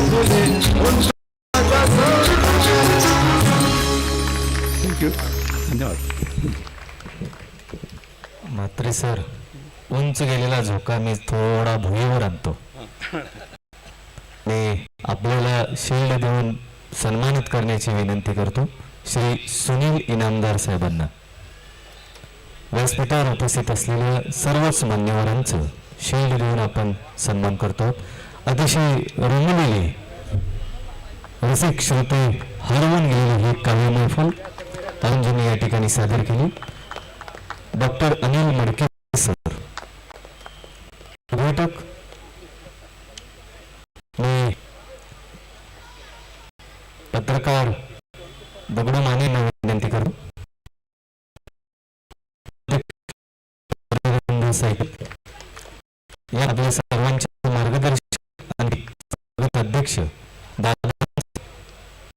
झुले उंच माझा झोका. थँक्यू, धन्यवाद. मात्रे सर, उंच गेलेला झोका मी थोडा भुईवर आणतो. मी आपल्याला शिल्ड देऊन सन्मानित करण्याची विनंती करतो श्री सुनील इनामदार साहेबांना. व्यासपीठावर उपस्थित असलेल्या सर्वच मान्यवरांचं शिल्ड देऊन आपण सन्मान करतो. अतिशय रंगलेले रसिक श्रोते हरवून गेलेली ही काव्य मैफल अर्जुनी या ठिकाणी सादर केली. डॉक्टर अनिल मडके सर बैठक. मी पत्रकार दगडू मानेंना विनंती करतो. या आपल्या